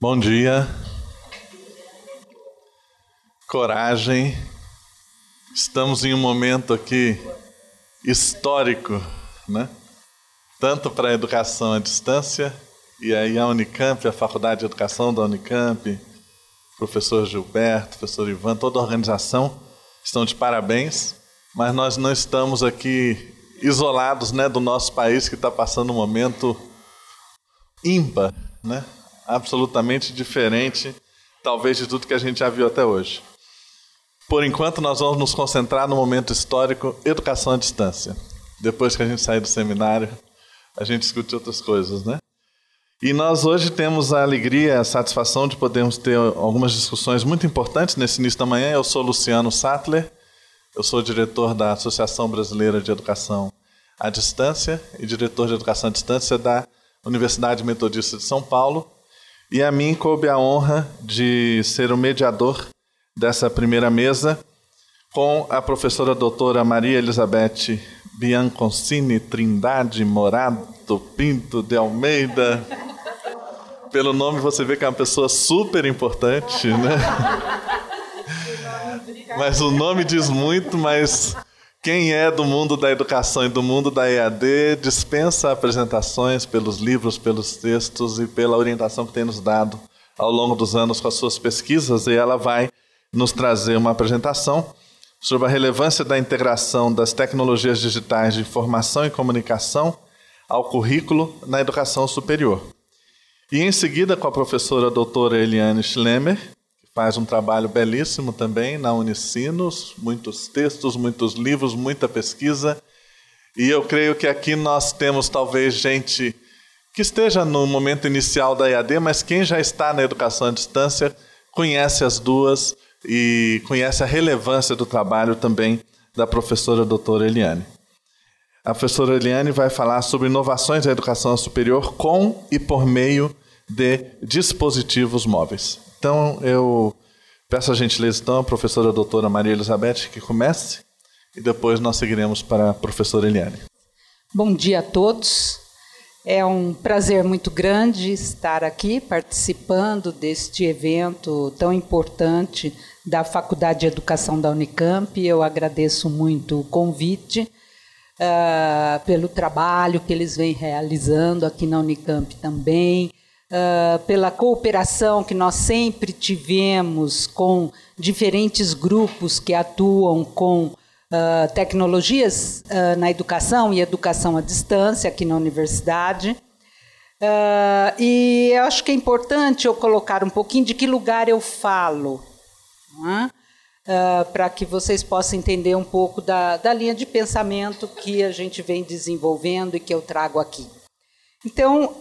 Bom dia, coragem, estamos em um momento aqui histórico, né? Tanto para a educação à distância, e aí a Unicamp, a Faculdade de Educação da Unicamp, professor Gilberto, professor Ivan, toda a organização estão de parabéns, mas nós não estamos aqui isolados, né, do nosso país que está passando um momento ímpar, né? Absolutamente diferente, talvez, de tudo que a gente já viu até hoje. Por enquanto, nós vamos nos concentrar no momento histórico educação à distância. Depois que a gente sair do seminário, a gente discute outras coisas, né? E nós hoje temos a alegria, a satisfação de podermos ter algumas discussões muito importantes nesse início da manhã. Eu sou Luciano Sattler, eu sou diretor da Associação Brasileira de Educação à Distância e diretor de Educação à Distância da Universidade Metodista de São Paulo. E a mim coube a honra de ser o mediador dessa primeira mesa com a professora doutora Maria Elizabeth Bianconcini Trindade Morato Pinto de Almeida. Pelo nome você vê que é uma pessoa super importante, né? Mas o nome diz muito, mas quem é do mundo da educação e do mundo da EAD dispensa apresentações pelos livros, pelos textos e pela orientação que tem nos dado ao longo dos anos com as suas pesquisas, e ela vai nos trazer uma apresentação sobre a relevância da integração das tecnologias digitais de informação e comunicação ao currículo na educação superior. E em seguida, com a professora doutora Eliane Schlemmer, faz um trabalho belíssimo também na Unicinos, muitos textos, muitos livros, muita pesquisa. E eu creio que aqui nós temos talvez gente que esteja no momento inicial da EAD, mas quem já está na educação à distância conhece as duas e conhece a relevância do trabalho também da professora doutora Eliane. A professora Eliane vai falar sobre inovações da educação superior com e por meio de dispositivos móveis. Então, eu peço a gentileza, então, a professora doutora Maria Elizabeth que comece, e depois nós seguiremos para a professora Eliane. Bom dia a todos. É um prazer muito grande estar aqui participando deste evento tão importante da Faculdade de Educação da Unicamp. Eu agradeço muito o convite, pelo trabalho que eles vêm realizando aqui na Unicamp também, pela cooperação que nós sempre tivemos com diferentes grupos que atuam com tecnologias na educação e educação à distância aqui na universidade. E eu acho que é importante eu colocar um pouquinho de que lugar eu falo, para que vocês possam entender um pouco da linha de pensamento que a gente vem desenvolvendo e que eu trago aqui. Então,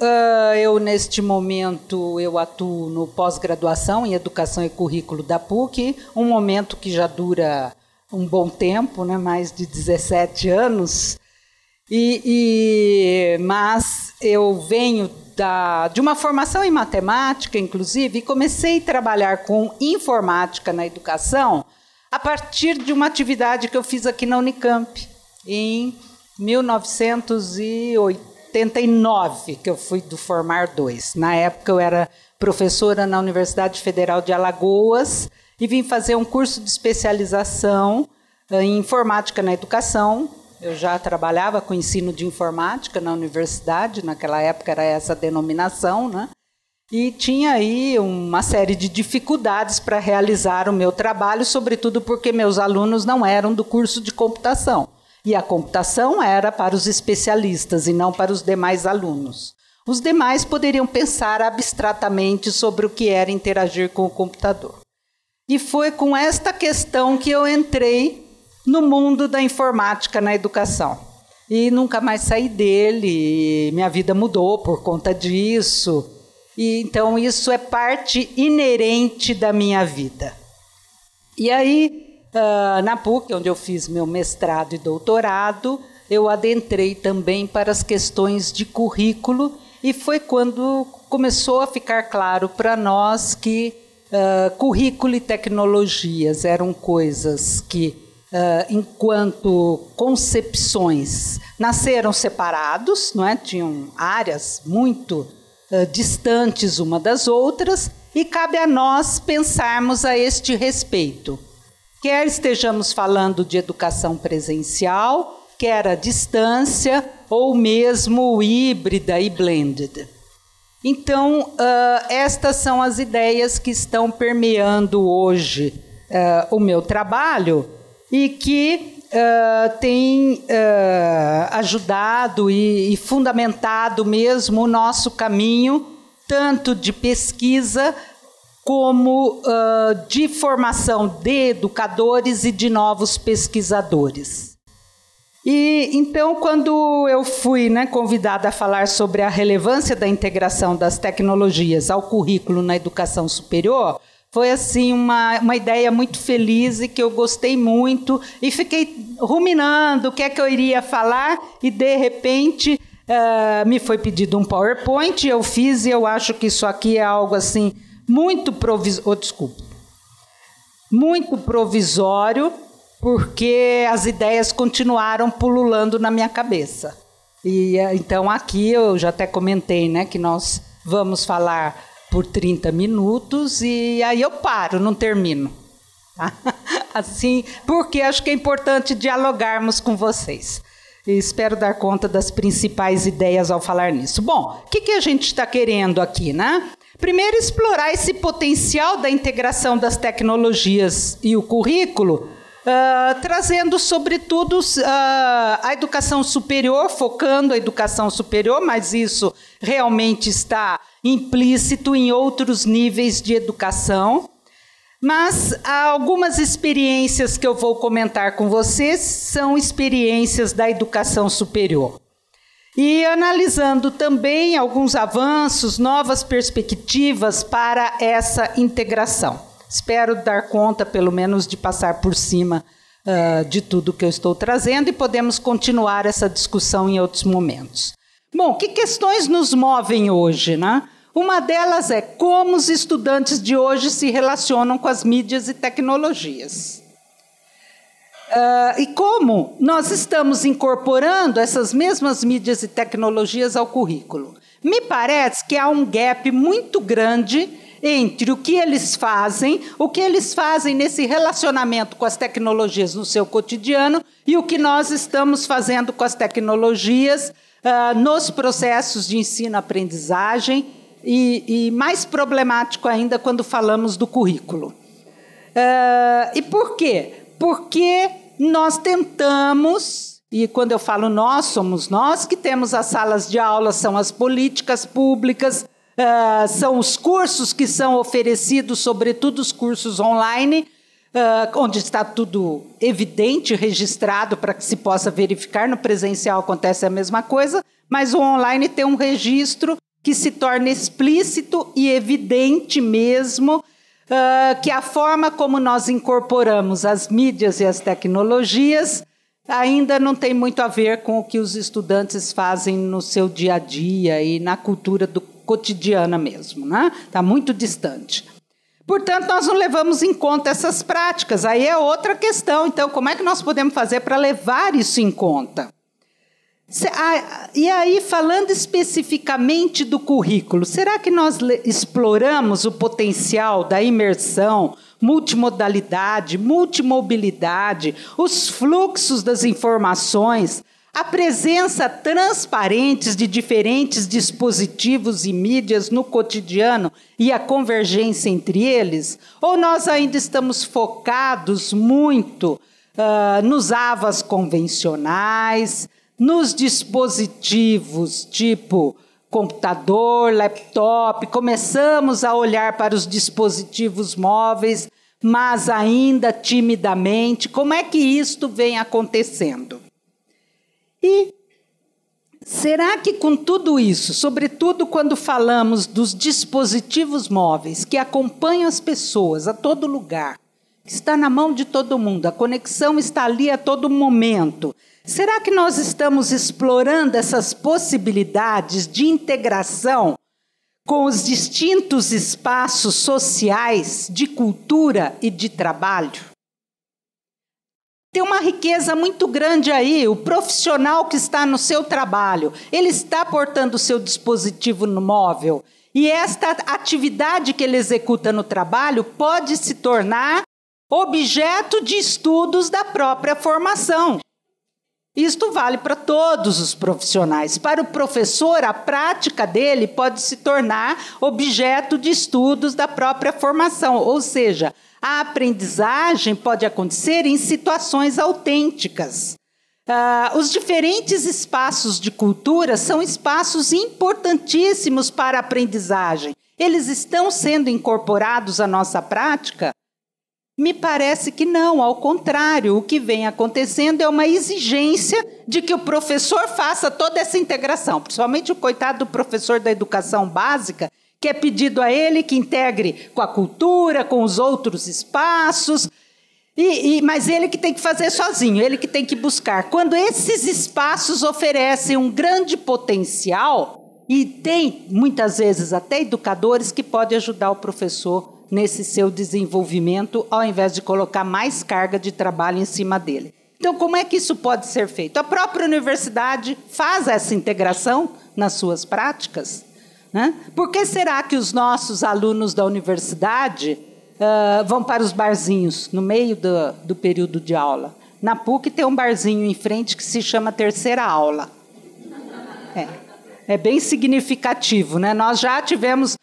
eu, neste momento, eu atuo no pós-graduação em Educação e Currículo da PUC, um momento que já dura um bom tempo, né, mais de 17 anos, mas eu venho de uma formação em matemática, inclusive, e comecei a trabalhar com informática na educação a partir de uma atividade que eu fiz aqui na Unicamp, em 1989, que eu fui do Formar 2. Na época eu era professora na Universidade Federal de Alagoas e vim fazer um curso de especialização em informática na educação. Eu já trabalhava com ensino de informática na universidade, naquela época era essa a denominação, né? E tinha aí uma série de dificuldades para realizar o meu trabalho, sobretudo porque meus alunos não eram do curso de computação. E a computação era para os especialistas e não para os demais alunos. Os demais poderiam pensar abstratamente sobre o que era interagir com o computador. E foi com esta questão que eu entrei no mundo da informática na educação. E nunca mais saí dele, minha vida mudou por conta disso. E, então, isso é parte inerente da minha vida. E aí, na PUC, onde eu fiz meu mestrado e doutorado, eu adentrei também para as questões de currículo, e foi quando começou a ficar claro para nós que currículo e tecnologias eram coisas que, enquanto concepções, nasceram separados, não é? Tinham áreas muito distantes uma das outras, e cabe a nós pensarmos a este respeito. Quer estejamos falando de educação presencial, quer à distância, ou mesmo híbrida e blended. Então, estas são as ideias que estão permeando hoje o meu trabalho e que têm ajudado e fundamentado mesmo o nosso caminho, tanto de pesquisa como de formação de educadores e de novos pesquisadores. E então, quando eu fui convidada a falar sobre a relevância da integração das tecnologias ao currículo na educação superior, foi assim uma ideia muito feliz e que eu gostei muito e fiquei ruminando o que é que eu iria falar e, de repente, me foi pedido um PowerPoint, eu fiz e eu acho que isso aqui é algo assim muito muito provisório, porque as ideias continuaram pululando na minha cabeça. E então aqui eu já até comentei, que nós vamos falar por 30 minutos e aí eu paro, não termino. Assim, porque acho que é importante dialogarmos com vocês. E espero dar conta das principais ideias ao falar nisso. Bom, o que a gente está querendo aqui, Primeiro, explorar esse potencial da integração das tecnologias e o currículo, trazendo, sobretudo, a educação superior, focando a educação superior, mas isso realmente está implícito em outros níveis de educação. Mas algumas experiências que eu vou comentar com vocês são experiências da educação superior. E analisando também alguns avanços, novas perspectivas para essa integração. Espero dar conta, pelo menos, de passar por cima de tudo que eu estou trazendo e podemos continuar essa discussão em outros momentos. Bom, que questões nos movem hoje, Uma delas é como os estudantes de hoje se relacionam com as mídias e tecnologias. E como nós estamos incorporando essas mesmas mídias e tecnologias ao currículo. Me parece que há um gap muito grande entre o que eles fazem nesse relacionamento com as tecnologias no seu cotidiano e o que nós estamos fazendo com as tecnologias nos processos de ensino-aprendizagem e mais problemático ainda quando falamos do currículo. E por quê? Porque nós tentamos, e quando eu falo nós, somos nós que temos as salas de aula, são as políticas públicas, são os cursos que são oferecidos, sobretudo os cursos online, onde está tudo evidente, registrado para que se possa verificar. No presencial acontece a mesma coisa, mas o online tem um registro que se torna explícito e evidente mesmo, que a forma como nós incorporamos as mídias e as tecnologias ainda não tem muito a ver com o que os estudantes fazem no seu dia a dia e na cultura cotidiana mesmo, Está muito distante. Portanto, nós não levamos em conta essas práticas. Aí é outra questão. Então, como é que nós podemos fazer para levar isso em conta? E aí, falando especificamente do currículo, será que nós exploramos o potencial da imersão, multimodalidade, multimobilidade, os fluxos das informações, a presença transparente de diferentes dispositivos e mídias no cotidiano e a convergência entre eles? Ou nós ainda estamos focados muito nos AVAs convencionais, nos dispositivos tipo computador, laptop, começamos a olhar para os dispositivos móveis, mas ainda timidamente? Como é que isto vem acontecendo? E será que com tudo isso, sobretudo quando falamos dos dispositivos móveis que acompanham as pessoas a todo lugar, que está na mão de todo mundo, a conexão está ali a todo momento, será que nós estamos explorando essas possibilidades de integração com os distintos espaços sociais de cultura e de trabalho? Tem uma riqueza muito grande aí, o profissional que está no seu trabalho, ele está portando o seu dispositivo no móvel, e esta atividade que ele executa no trabalho pode se tornar objeto de estudos da própria formação. Isto vale para todos os profissionais. Para o professor, a prática dele pode se tornar objeto de estudos da própria formação, ou seja, a aprendizagem pode acontecer em situações autênticas. Os diferentes espaços de cultura são espaços importantíssimos para a aprendizagem. Eles estão sendo incorporados à nossa prática? Me parece que não, ao contrário, o que vem acontecendo é uma exigência de que o professor faça toda essa integração, principalmente o coitado do professor da educação básica, que é pedido a ele que integre com a cultura, com os outros espaços, mas ele que tem que fazer sozinho, ele que tem que buscar. Quando esses espaços oferecem um grande potencial, e tem, muitas vezes, até educadores que podem ajudar o professor nesse seu desenvolvimento, ao invés de colocar mais carga de trabalho em cima dele. Então, como é que isso pode ser feito? A própria universidade faz essa integração nas suas práticas, né? Por que será que os nossos alunos da universidade vão para os barzinhos no meio do período de aula? Na PUC tem um barzinho em frente que se chama Terceira Aula. É bem significativo, né? Nós já tivemos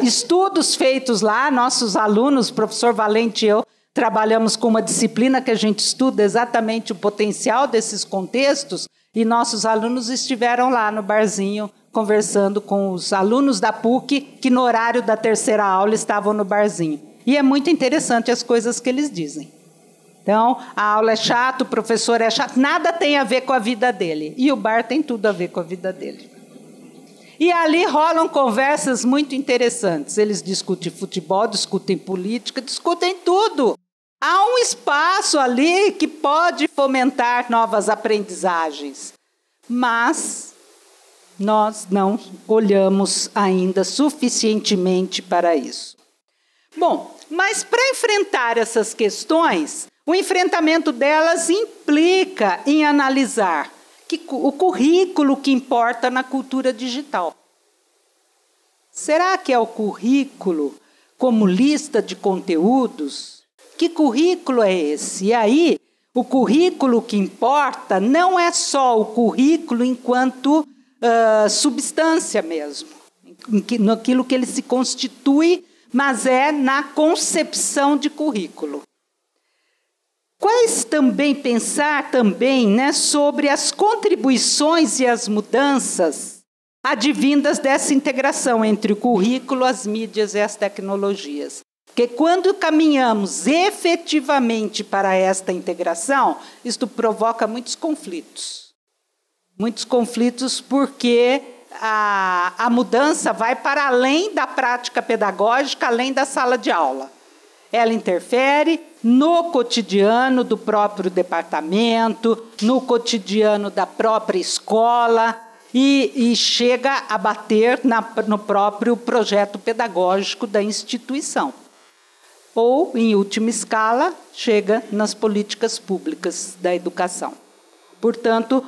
estudos feitos lá, nossos alunos, o professor Valente e eu, trabalhamos com uma disciplina que a gente estuda exatamente o potencial desses contextos, e nossos alunos estiveram lá no barzinho conversando com os alunos da PUC, que no horário da terceira aula estavam no barzinho. E é muito interessante as coisas que eles dizem. Então, a aula é chata, o professor é chato, nada tem a ver com a vida dele. E o bar tem tudo a ver com a vida dele. E ali rolam conversas muito interessantes. Eles discutem futebol, discutem política, discutem tudo. Há um espaço ali que pode fomentar novas aprendizagens. Mas nós não olhamos ainda suficientemente para isso. Bom, mas para enfrentar essas questões, o enfrentamento delas implica em analisar o currículo que importa na cultura digital. Será que é o currículo como lista de conteúdos? Que currículo é esse? E aí, o currículo que importa não é só o currículo enquanto substância mesmo, naquilo que ele se constitui, mas é na concepção de currículo. Pensar também, né, sobre as contribuições e as mudanças advindas dessa integração entre o currículo, as mídias e as tecnologias. Porque quando caminhamos efetivamente para esta integração, isto provoca muitos conflitos. Muitos conflitos porque a mudança vai para além da prática pedagógica, além da sala de aula. Ela interfere no cotidiano do próprio departamento, no cotidiano da própria escola e chega a bater no próprio projeto pedagógico da instituição. Ou, em última escala, chega nas políticas públicas da educação. Portanto,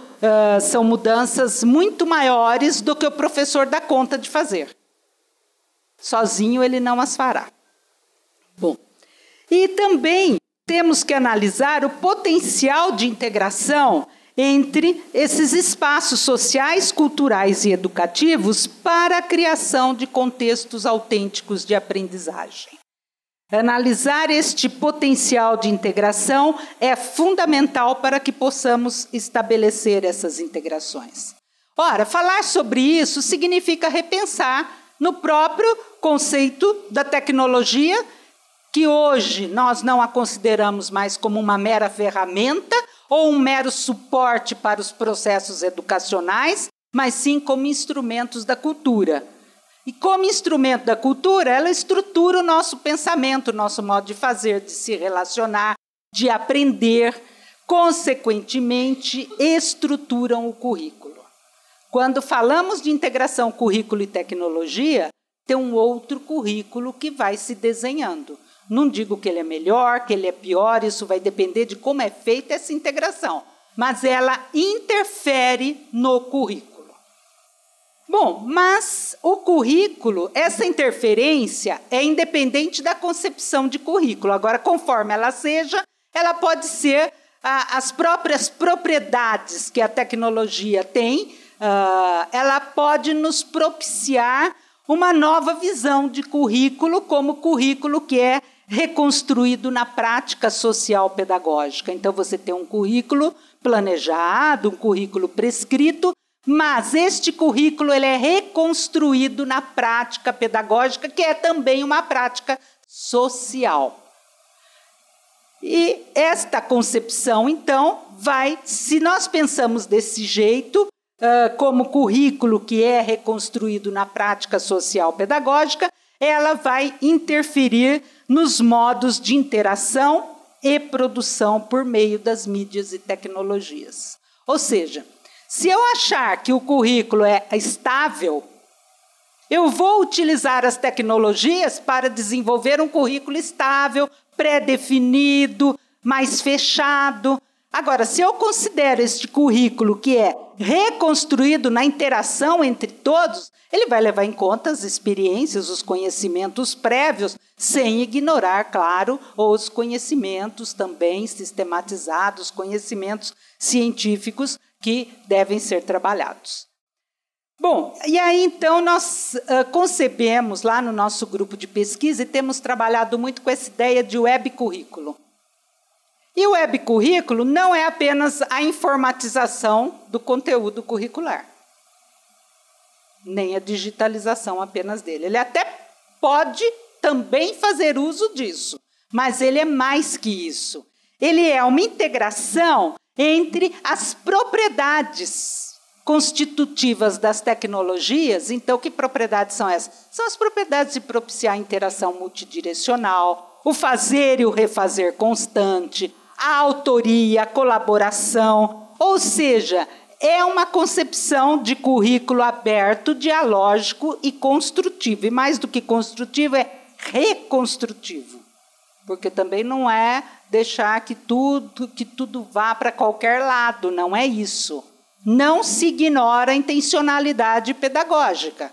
são mudanças muito maiores do que o professor dá conta de fazer. Sozinho ele não as fará. Bom, e também temos que analisar o potencial de integração entre esses espaços sociais, culturais e educativos para a criação de contextos autênticos de aprendizagem. Analisar este potencial de integração é fundamental para que possamos estabelecer essas integrações. Ora, falar sobre isso significa repensar no próprio conceito da tecnologia, que hoje nós não a consideramos mais como uma mera ferramenta ou um mero suporte para os processos educacionais, mas sim como instrumentos da cultura. E como instrumento da cultura, ela estrutura o nosso pensamento, o nosso modo de fazer, de se relacionar, de aprender, consequentemente, estruturam o currículo. Quando falamos de integração currículo e tecnologia, tem um outro currículo que vai se desenhando. Não digo que ele é melhor, que ele é pior, isso vai depender de como é feita essa integração, mas ela interfere no currículo. Bom, mas o currículo, essa interferência é independente da concepção de currículo. Agora, conforme ela seja, ela pode ser as próprias propriedades que a tecnologia tem, ela pode nos propiciar uma nova visão de currículo, como currículo que é reconstruído na prática social pedagógica. Então, você tem um currículo planejado, um currículo prescrito, mas este currículo ele é reconstruído na prática pedagógica, que é também uma prática social. E esta concepção, então, se nós pensamos desse jeito, como currículo que é reconstruído na prática social pedagógica, ela vai interferir nos modos de interação e produção por meio das mídias e tecnologias. Ou seja, se eu achar que o currículo é estável, eu vou utilizar as tecnologias para desenvolver um currículo estável, pré-definido, mais fechado. Agora, se eu considero este currículo que é reconstruído na interação entre todos, ele vai levar em conta as experiências, os conhecimentos prévios, sem ignorar, claro, os conhecimentos também sistematizados, conhecimentos científicos que devem ser trabalhados. Bom, e aí então nós concebemos lá no nosso grupo de pesquisa e temos trabalhado muito com essa ideia de web currículo. E o web currículo não é apenas a informatização do conteúdo curricular, nem a digitalização apenas dele. Ele até pode também fazer uso disso, mas ele é mais que isso. Ele é uma integração entre as propriedades constitutivas das tecnologias. Então, que propriedades são essas? São as propriedades de propiciar a interação multidirecional, o fazer e o refazer constante, a autoria, a colaboração, ou seja, é uma concepção de currículo aberto, dialógico e construtivo. E mais do que construtivo, é reconstrutivo. Porque também não é deixar que tudo vá para qualquer lado, não é isso. Não se ignora a intencionalidade pedagógica,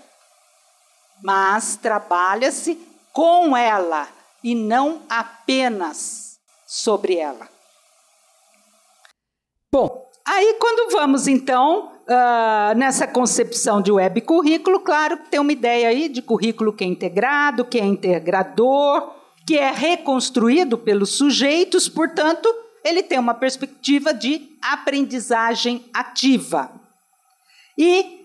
mas trabalha-se com ela e não apenas sobre ela. Bom, aí quando vamos então nessa concepção de web currículo, claro que tem uma ideia aí de currículo que é integrado, que é integrador, que é reconstruído pelos sujeitos, portanto, ele tem uma perspectiva de aprendizagem ativa. E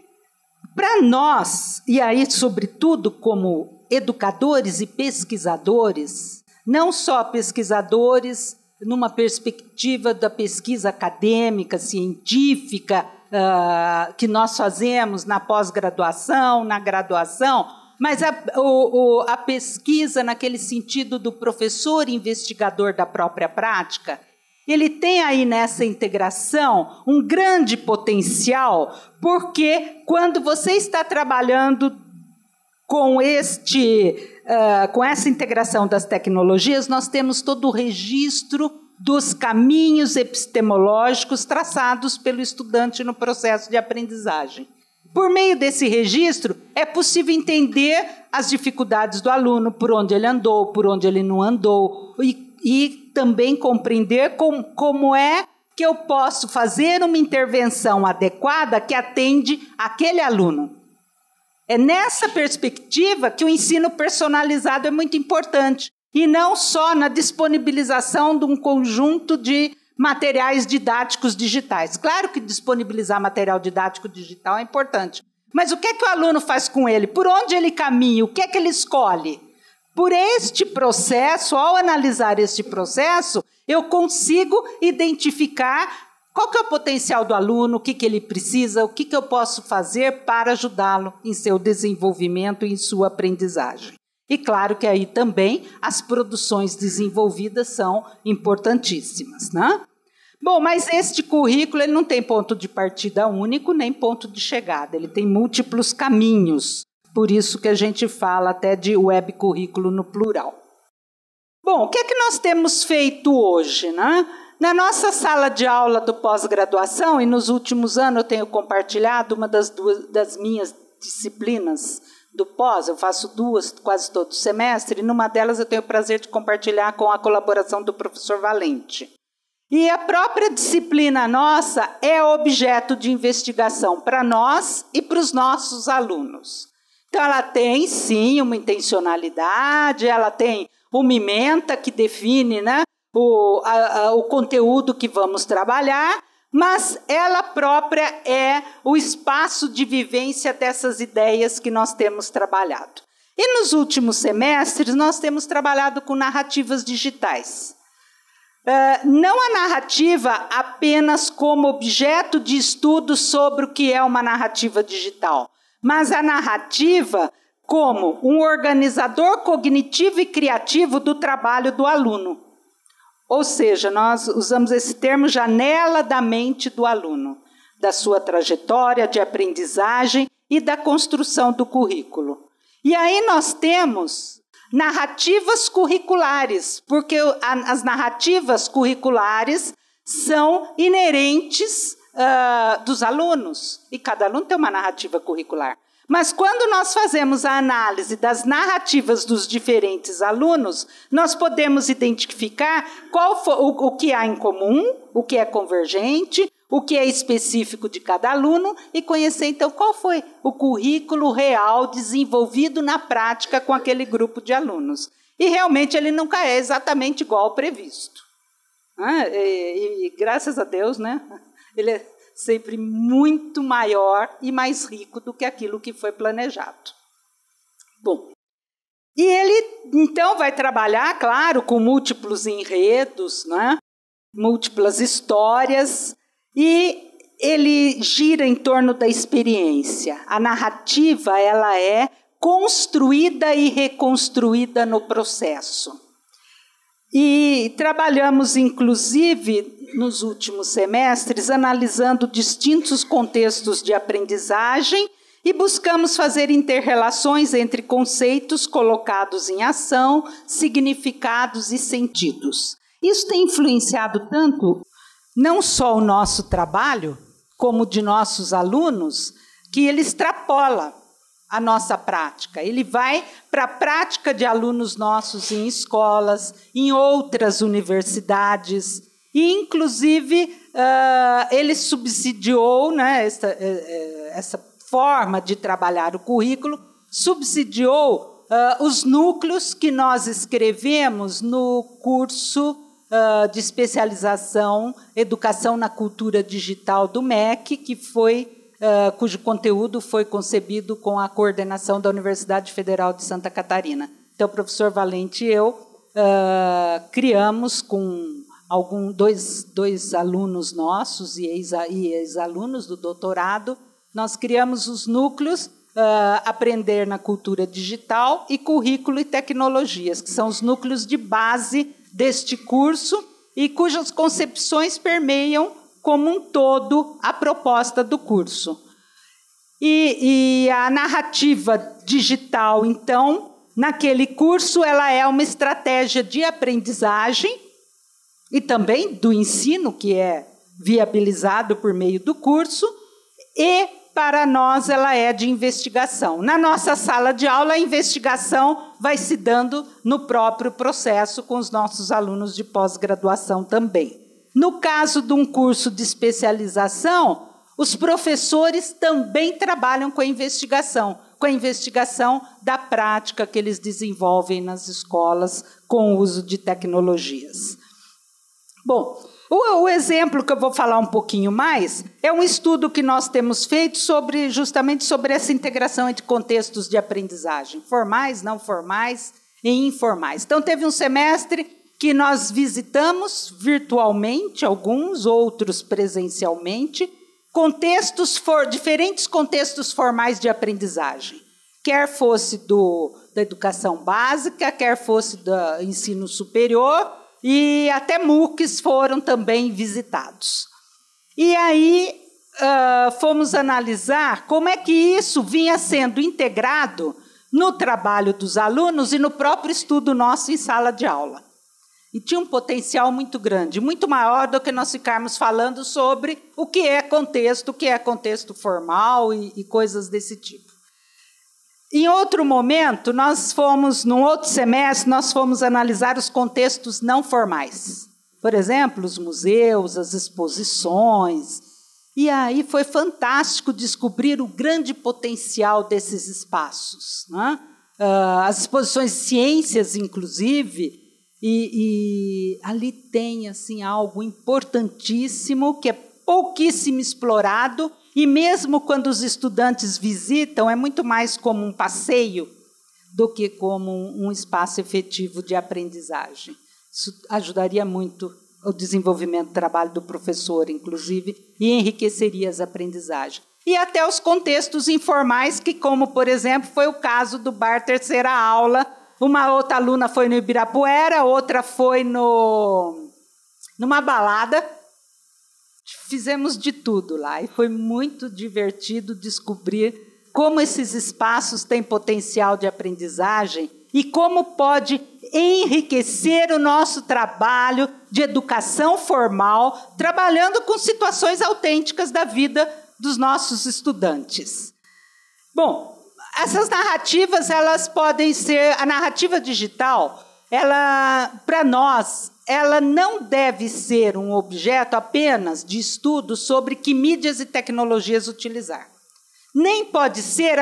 para nós, e aí sobretudo como educadores e pesquisadores, não só pesquisadores numa perspectiva da pesquisa acadêmica, científica, que nós fazemos na pós-graduação, na graduação, mas a pesquisa naquele sentido do professor investigador da própria prática, ele tem aí nessa integração um grande potencial, porque quando você está trabalhando com essa integração das tecnologias, nós temos todo o registro dos caminhos epistemológicos traçados pelo estudante no processo de aprendizagem. Por meio desse registro, é possível entender as dificuldades do aluno, por onde ele andou, por onde ele não andou, e também compreender como é que eu posso fazer uma intervenção adequada que atende aquele aluno. É nessa perspectiva que o ensino personalizado é muito importante, e não só na disponibilização de um conjunto de materiais didáticos digitais. Claro que disponibilizar material didático digital é importante, mas o que é que o aluno faz com ele? Por onde ele caminha? O que é que ele escolhe? Por este processo, ao analisar este processo, eu consigo identificar qual que é o potencial do aluno, o que ele precisa, o que eu posso fazer para ajudá-lo em seu desenvolvimento e em sua aprendizagem. E claro que aí também as produções desenvolvidas são importantíssimas, né? Bom, mas este currículo ele não tem ponto de partida único, nem ponto de chegada. Ele tem múltiplos caminhos. Por isso que a gente fala até de web currículo no plural. Bom, o que é que nós temos feito hoje, né? Na nossa sala de aula do pós-graduação, e nos últimos anos eu tenho compartilhado uma das minhas disciplinas do pós, eu faço 2 quase todo semestre, e numa delas eu tenho o prazer de compartilhar com a colaboração do professor Valente. E a própria disciplina nossa é objeto de investigação para nós e para os nossos alunos. Então, ela tem, sim, uma intencionalidade, ela tem uma ementa que define, né, o conteúdo que vamos trabalhar, mas ela própria é o espaço de vivência dessas ideias que nós temos trabalhado. E nos últimos semestres, nós temos trabalhado com narrativas digitais. Não a narrativa apenas como objeto de estudo sobre o que é uma narrativa digital, mas a narrativa como um organizador cognitivo e criativo do trabalho do aluno. Ou seja, nós usamos esse termo janela da mente do aluno, da sua trajetória de aprendizagem e da construção do currículo. E aí nós temos narrativas curriculares, porque as narrativas curriculares são inerentes dos alunos, e cada aluno tem uma narrativa curricular. Mas quando nós fazemos a análise das narrativas dos diferentes alunos, nós podemos identificar o que há em comum, o que é convergente, o que é específico de cada aluno e conhecer, então, qual foi o currículo real desenvolvido na prática com aquele grupo de alunos. E realmente ele nunca é exatamente igual ao previsto. E graças a Deus, né, ele é sempre muito maior e mais rico do que aquilo que foi planejado. Bom, e ele, então, vai trabalhar, claro, com múltiplos enredos, né? Múltiplas histórias, e ele gira em torno da experiência. A narrativa, ela é construída e reconstruída no processo. E trabalhamos, inclusive, nos últimos semestres, analisando distintos contextos de aprendizagem e buscamos fazer inter-relações entre conceitos colocados em ação, significados e sentidos. Isso tem influenciado tanto, não só o nosso trabalho, como de nossos alunos, que ele extrapola a nossa prática. Ele vai para a prática de alunos nossos em escolas, em outras universidades, e, inclusive, ele subsidiou, né, essa forma de trabalhar o currículo, subsidiou os núcleos que nós escrevemos no curso de especialização Educação na Cultura Digital do MEC, cujo conteúdo foi concebido com a coordenação da Universidade Federal de Santa Catarina. Então, o professor Valente e eu criamos com dois alunos nossos e ex-alunos do doutorado, nós criamos os núcleos Aprender na Cultura Digital e Currículo e Tecnologias, que são os núcleos de base deste curso e cujas concepções permeiam como um todo a proposta do curso. E a narrativa digital, então, naquele curso, ela é uma estratégia de aprendizagem e também do ensino, que é viabilizado por meio do curso, e, para nós, ela é de investigação. Na nossa sala de aula, a investigação vai se dando no próprio processo com os nossos alunos de pós-graduação também. No caso de um curso de especialização, os professores também trabalham com a investigação da prática que eles desenvolvem nas escolas com o uso de tecnologias. Bom, o exemplo que eu vou falar um pouquinho mais é um estudo que nós temos feito justamente sobre essa integração entre contextos de aprendizagem, formais, não formais e informais. Então, teve um semestre que nós visitamos virtualmente, alguns, outros presencialmente, diferentes contextos formais de aprendizagem, quer fosse da educação básica, quer fosse do ensino superior, e até MOOCs foram também visitados. E aí fomos analisar como é que isso vinha sendo integrado no trabalho dos alunos e no próprio estudo nosso em sala de aula. E tinha um potencial muito grande, muito maior do que nós ficarmos falando sobre o que é contexto formal e coisas desse tipo. Em outro momento, num outro semestre, nós fomos analisar os contextos não formais. Por exemplo, os museus, as exposições. E aí foi fantástico descobrir o grande potencial desses espaços, né? As exposições de ciências, inclusive, e ali tem assim, algo importantíssimo que é pouquíssimo explorado, e mesmo quando os estudantes visitam, é muito mais como um passeio do que como um espaço efetivo de aprendizagem. Isso ajudaria muito o desenvolvimento do trabalho do professor, inclusive, e enriqueceria as aprendizagens. E até os contextos informais, que, como, por exemplo, foi o caso do bar Terceira Aula. Uma outra aluna foi no Ibirapuera, outra foi numa balada. Fizemos de tudo lá, e foi muito divertido descobrir como esses espaços têm potencial de aprendizagem e como pode enriquecer o nosso trabalho de educação formal, trabalhando com situações autênticas da vida dos nossos estudantes. Bom, essas narrativas, elas podem ser... A narrativa digital, para nós, ela não deve ser um objeto apenas de estudo sobre que mídias e tecnologias utilizar. Nem pode ser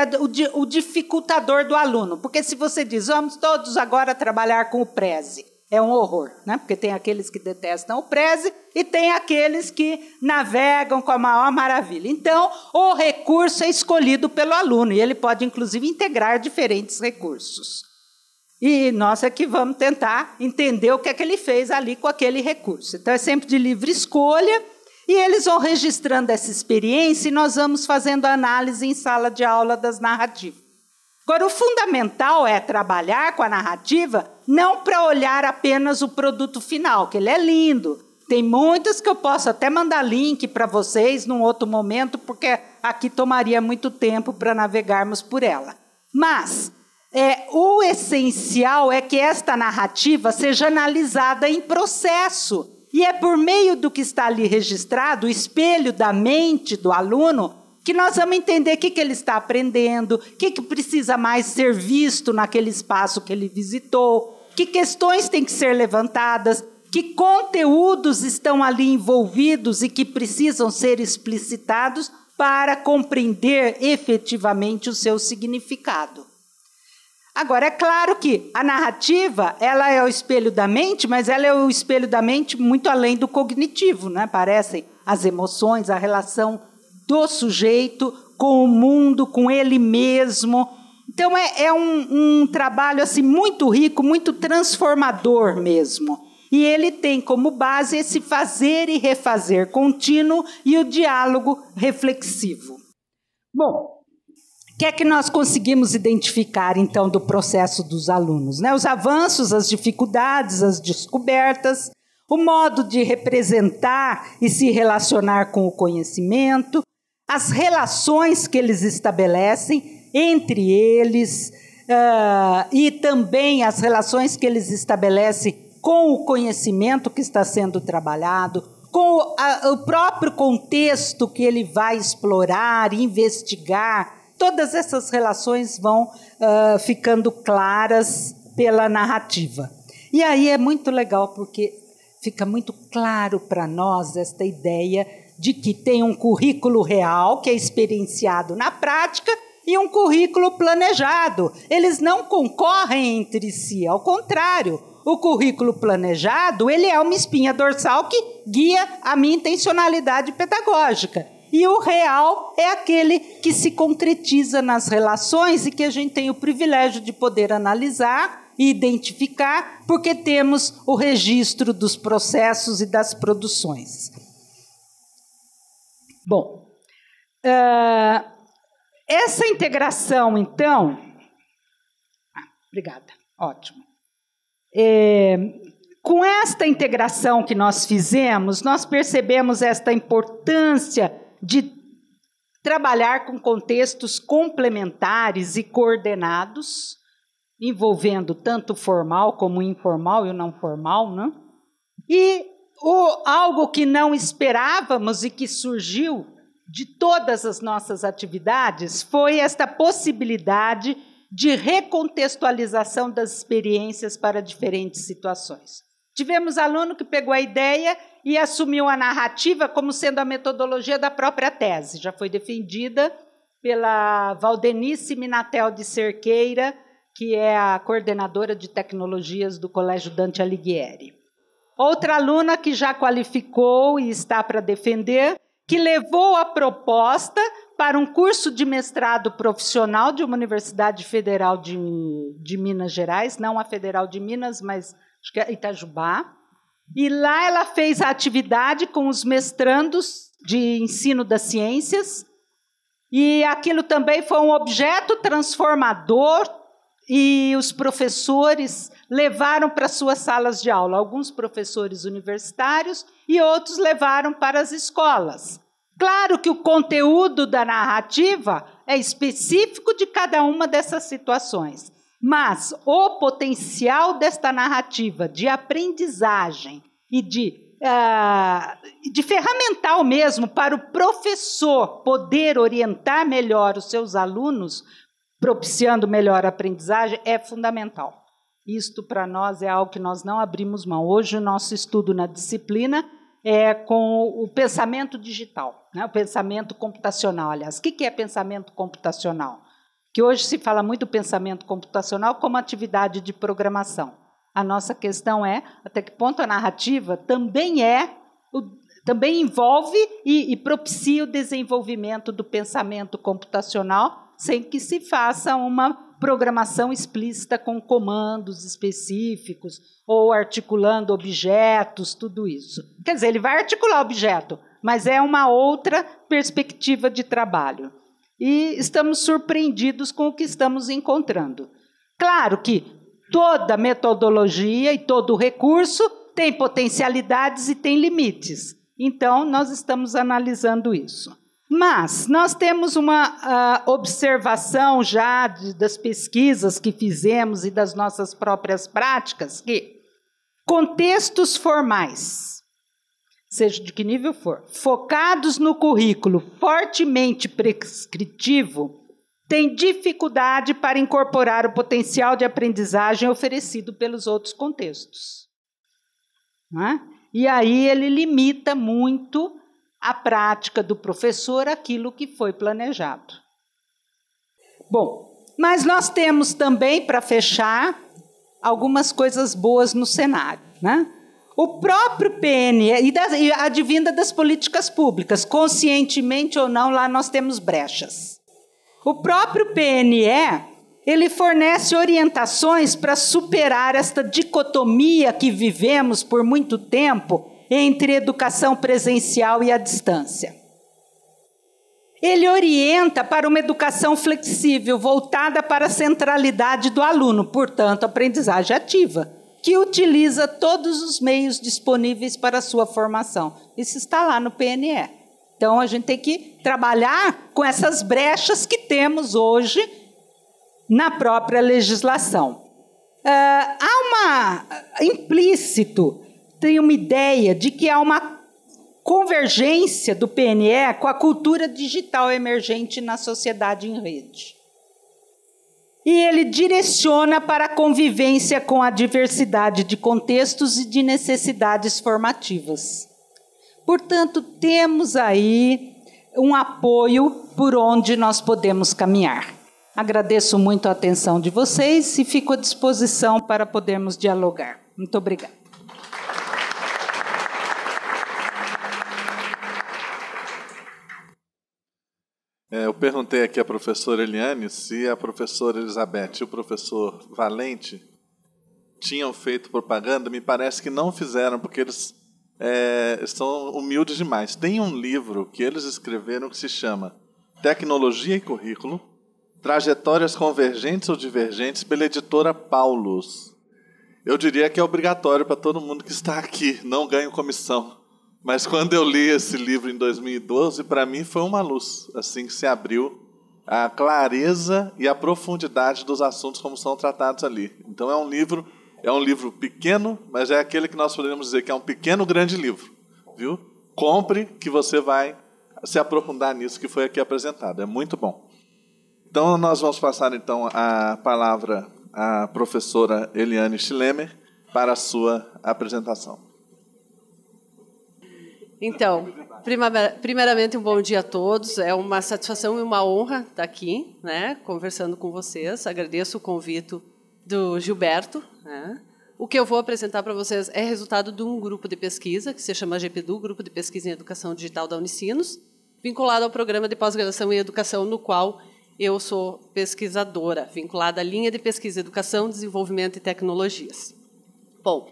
o dificultador do aluno, porque se você diz, vamos todos agora trabalhar com o Prezi, é um horror, né? Porque tem aqueles que detestam o Prezi e tem aqueles que navegam com a maior maravilha. Então, o recurso é escolhido pelo aluno, e ele pode, inclusive, integrar diferentes recursos. E nós é que vamos tentar entender o que é que ele fez ali com aquele recurso. Então, é sempre de livre escolha, e eles vão registrando essa experiência e nós vamos fazendo análise em sala de aula das narrativas. Agora, o fundamental é trabalhar com a narrativa não para olhar apenas o produto final, que ele é lindo. Tem muitas que eu posso até mandar link para vocês num outro momento, porque aqui tomaria muito tempo para navegarmos por ela. Mas o essencial é que esta narrativa seja analisada em processo. E é por meio do que está ali registrado, o espelho da mente do aluno, que nós vamos entender o que ele está aprendendo, o que precisa mais ser visto naquele espaço que ele visitou, que questões têm que ser levantadas, que conteúdos estão ali envolvidos e que precisam ser explicitados para compreender efetivamente o seu significado. Agora, é claro que a narrativa, ela é o espelho da mente, mas ela é o espelho da mente muito além do cognitivo, né? Parecem as emoções, a relação do sujeito com o mundo, com ele mesmo. Então, é um trabalho assim, muito rico, muito transformador mesmo. E ele tem como base esse fazer e refazer contínuo e o diálogo reflexivo. Bom, o que é que nós conseguimos identificar, então, do processo dos alunos, né? Os avanços, as dificuldades, as descobertas, o modo de representar e se relacionar com o conhecimento, as relações que eles estabelecem entre eles e também as relações que eles estabelecem com o conhecimento que está sendo trabalhado, com o próprio contexto que ele vai explorar, investigar. Todas essas relações vão ficando claras pela narrativa. E aí é muito legal, porque fica muito claro para nós esta ideia de que tem um currículo real, que é experienciado na prática, e um currículo planejado. Eles não concorrem entre si, ao contrário. O currículo planejado, ele é uma espinha dorsal que guia a minha intencionalidade pedagógica. E o real é aquele que se concretiza nas relações e que a gente tem o privilégio de poder analisar e identificar, porque temos o registro dos processos e das produções. Bom, essa integração, então... obrigada, ótimo. Com esta integração que nós fizemos, nós percebemos esta importância de trabalhar com contextos complementares e coordenados, envolvendo tanto o formal como o informal e o não formal, né? E algo que não esperávamos e que surgiu de todas as nossas atividades foi esta possibilidade de recontextualização das experiências para diferentes situações. Tivemos aluno que pegou a ideia e assumiu a narrativa como sendo a metodologia da própria tese. Já foi defendida pela Valdenice Minatel de Cerqueira, que é a coordenadora de tecnologias do Colégio Dante Alighieri. Outra aluna que já qualificou e está para defender, que levou a proposta para um curso de mestrado profissional de uma Universidade Federal de Minas Gerais, não a Federal de Minas, mas acho que é Itajubá. E lá ela fez a atividade com os mestrandos de ensino das ciências, e aquilo também foi um objeto transformador, e os professores levaram para suas salas de aula, alguns professores universitários e outros levaram para as escolas. Claro que o conteúdo da narrativa é específico de cada uma dessas situações, mas o potencial desta narrativa de aprendizagem e de ferramental mesmo para o professor poder orientar melhor os seus alunos, propiciando melhor a aprendizagem, é fundamental. Isto, para nós, é algo que nós não abrimos mão. Hoje, o nosso estudo na disciplina é com o pensamento digital, né? O pensamento computacional, aliás. O que é pensamento computacional? Que hoje se fala muito do pensamento computacional como atividade de programação. A nossa questão é até que ponto a narrativa também envolve e propicia o desenvolvimento do pensamento computacional, sem que se faça uma programação explícita com comandos específicos ou articulando objetos, tudo isso. Quer dizer, ele vai articular objeto, mas é uma outra perspectiva de trabalho. E estamos surpreendidos com o que estamos encontrando. Claro que toda metodologia e todo recurso tem potencialidades e tem limites. Então, nós estamos analisando isso. Mas nós temos uma observação já das pesquisas que fizemos e das nossas próprias práticas, que contextos formais, seja de que nível for, focados no currículo fortemente prescritivo, têm dificuldade para incorporar o potencial de aprendizagem oferecido pelos outros contextos. Não é? E aí ele limita muito a prática do professor, aquilo que foi planejado. Bom, mas nós temos também, para fechar, algumas coisas boas no cenário, né? O próprio PNE, e advinda das políticas públicas, conscientemente ou não, lá nós temos brechas. O próprio PNE, ele fornece orientações para superar esta dicotomia que vivemos por muito tempo entre educação presencial e à distância. Ele orienta para uma educação flexível, voltada para a centralidade do aluno, portanto, aprendizagem ativa, que utiliza todos os meios disponíveis para a sua formação. Isso está lá no PNE. Então, a gente tem que trabalhar com essas brechas que temos hoje na própria legislação. Implícito, tem uma ideia de que há uma convergência do PNE com a cultura digital emergente na sociedade em rede. E ele direciona para a convivência com a diversidade de contextos e de necessidades formativas. Portanto, temos aí um apoio por onde nós podemos caminhar. Agradeço muito a atenção de vocês e fico à disposição para podermos dialogar. Muito obrigada. Eu perguntei aqui à professora Eliane se a professora Elizabeth e o professor Valente tinham feito propaganda. Me parece que não fizeram, porque eles são humildes demais. Tem um livro que eles escreveram que se chama Tecnologia e Currículo, Trajetórias Convergentes ou Divergentes, pela editora Paulus. Eu diria que é obrigatório para todo mundo que está aqui, não ganho comissão. Mas quando eu li esse livro em 2012, para mim foi uma luz, assim que se abriu a clareza e a profundidade dos assuntos como são tratados ali. Então é um livro pequeno, mas é aquele que nós poderíamos dizer que é um pequeno grande livro, viu? Compre que você vai se aprofundar nisso que foi aqui apresentado. É muito bom. Então nós vamos passar então a palavra à professora Eliane Schlemmer para a sua apresentação. Então, primeiramente, um bom dia a todos. É uma satisfação e uma honra estar aqui, né, conversando com vocês. Agradeço o convite do Gilberto. Né. O que eu vou apresentar para vocês é resultado de um grupo de pesquisa, que se chama GPDU, Grupo de Pesquisa em Educação Digital da Unicinos, vinculado ao programa de pós-graduação em educação, no qual eu sou pesquisadora, vinculada à linha de pesquisa, educação, desenvolvimento e tecnologias. Bom,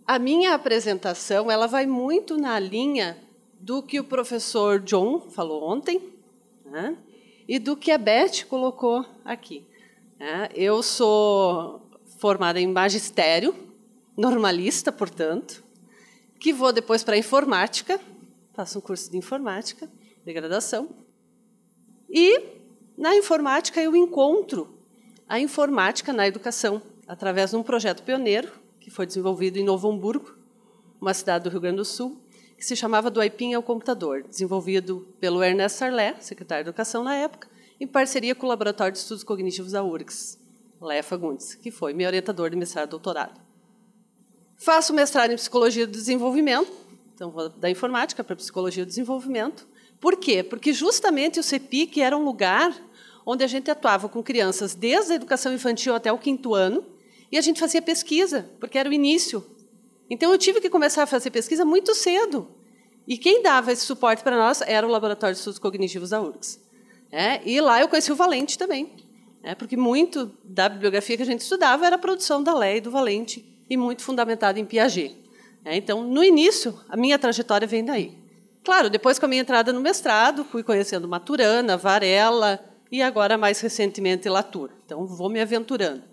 a minha apresentação ela vai muito na linha do que o professor John falou ontem, né, e do que a Beth colocou aqui. Eu sou formada em magistério, normalista, portanto, que vou depois para a informática, faço um curso de informática, de graduação, e na informática eu encontro a informática na educação, através de um projeto pioneiro, que foi desenvolvido em Novo Hamburgo, uma cidade do Rio Grande do Sul, que se chamava Do Aipim ao Computador, desenvolvido pelo Ernesto Sarlé, secretário de Educação na época, em parceria com o Laboratório de Estudos Cognitivos da URGS, Léa Fagundes, que foi meu orientador de mestrado e doutorado. Faço mestrado em Psicologia do Desenvolvimento, então vou da informática para Psicologia do Desenvolvimento. Por quê? Porque justamente o CEPIC era um lugar onde a gente atuava com crianças desde a educação infantil até o 5º ano, e a gente fazia pesquisa, porque era o início. Então, eu tive que começar a fazer pesquisa muito cedo. E quem dava esse suporte para nós era o Laboratório de Estudos Cognitivos da URGS. E lá eu conheci o Valente também, porque muito da bibliografia que a gente estudava era a produção da Léa e do Valente, e muito fundamentada em Piaget. Então, no início, a minha trajetória vem daí. Claro, depois com a minha entrada no mestrado, fui conhecendo Maturana, Varela, e agora, mais recentemente, Latour. Então, vou me aventurando.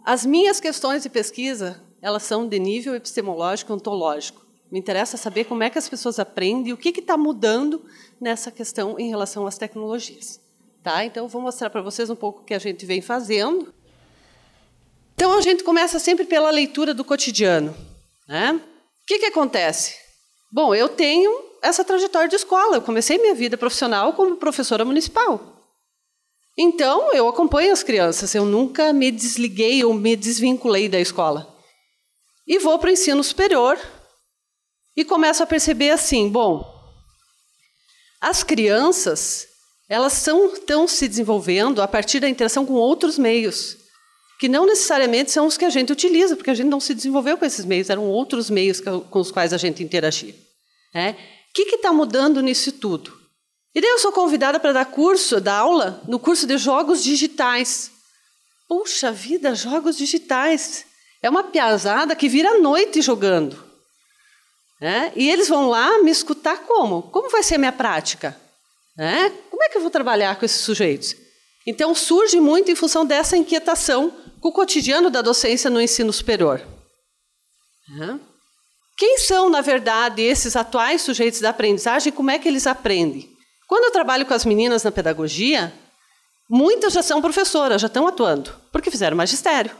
As minhas questões de pesquisa, elas são de nível epistemológico e ontológico. Me interessa saber como é que as pessoas aprendem e o que está mudando nessa questão em relação às tecnologias. Tá? Então, vou mostrar para vocês um pouco o que a gente vem fazendo. Então, a gente começa sempre pela leitura do cotidiano. O que acontece? Bom, eu tenho essa trajetória de escola. Eu comecei minha vida profissional como professora municipal. Então, eu acompanho as crianças, eu nunca me desliguei ou me desvinculei da escola. E vou para o ensino superior e começo a perceber assim, bom, as crianças, elas estão se desenvolvendo a partir da interação com outros meios, que não necessariamente são os que a gente utiliza, porque a gente não se desenvolveu com esses meios, eram outros meios com os quais a gente interagia. O que está mudando nisso tudo? E daí eu sou convidada para dar aula no curso de jogos digitais. Puxa vida, jogos digitais. É uma piazada que vira a noite jogando. E eles vão lá me escutar como? Como vai ser a minha prática? Como é que eu vou trabalhar com esses sujeitos? Então, surge muito em função dessa inquietação com o cotidiano da docência no ensino superior. Quem são, na verdade, esses atuais sujeitos da aprendizagem e como é que eles aprendem? Quando eu trabalho com as meninas na pedagogia, muitas já são professoras, já estão atuando, porque fizeram magistério.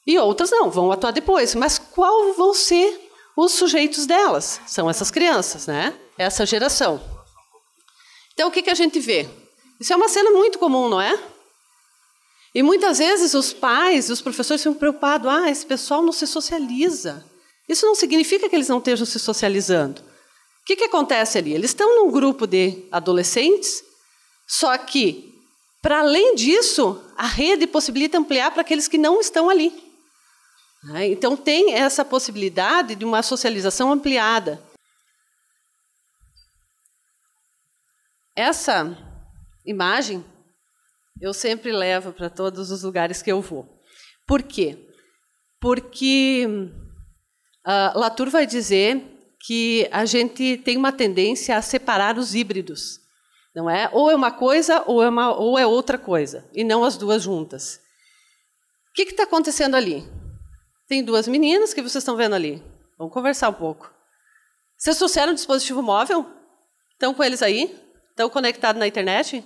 E outras não, vão atuar depois. Mas qual vão ser os sujeitos delas? São essas crianças, essa geração. Então, o que a gente vê? Isso é uma cena muito comum, não é? E muitas vezes os pais, os professores ficam preocupados. Esse pessoal não se socializa. Isso não significa que eles não estejam se socializando. O que acontece ali? Eles estão num grupo de adolescentes, só que, para além disso, a rede possibilita ampliar para aqueles que não estão ali. Então, tem essa possibilidade de uma socialização ampliada. Essa imagem eu sempre levo para todos os lugares que eu vou. Por quê? Porque Latour vai dizer que a gente tem uma tendência a separar os híbridos, não é? Ou é uma coisa ou é outra coisa, e não as duas juntas. O que está acontecendo ali? Tem duas meninas que vocês estão vendo ali. Vamos conversar um pouco. Vocês trouxeram um dispositivo móvel? Estão com eles aí? Estão conectados na internet?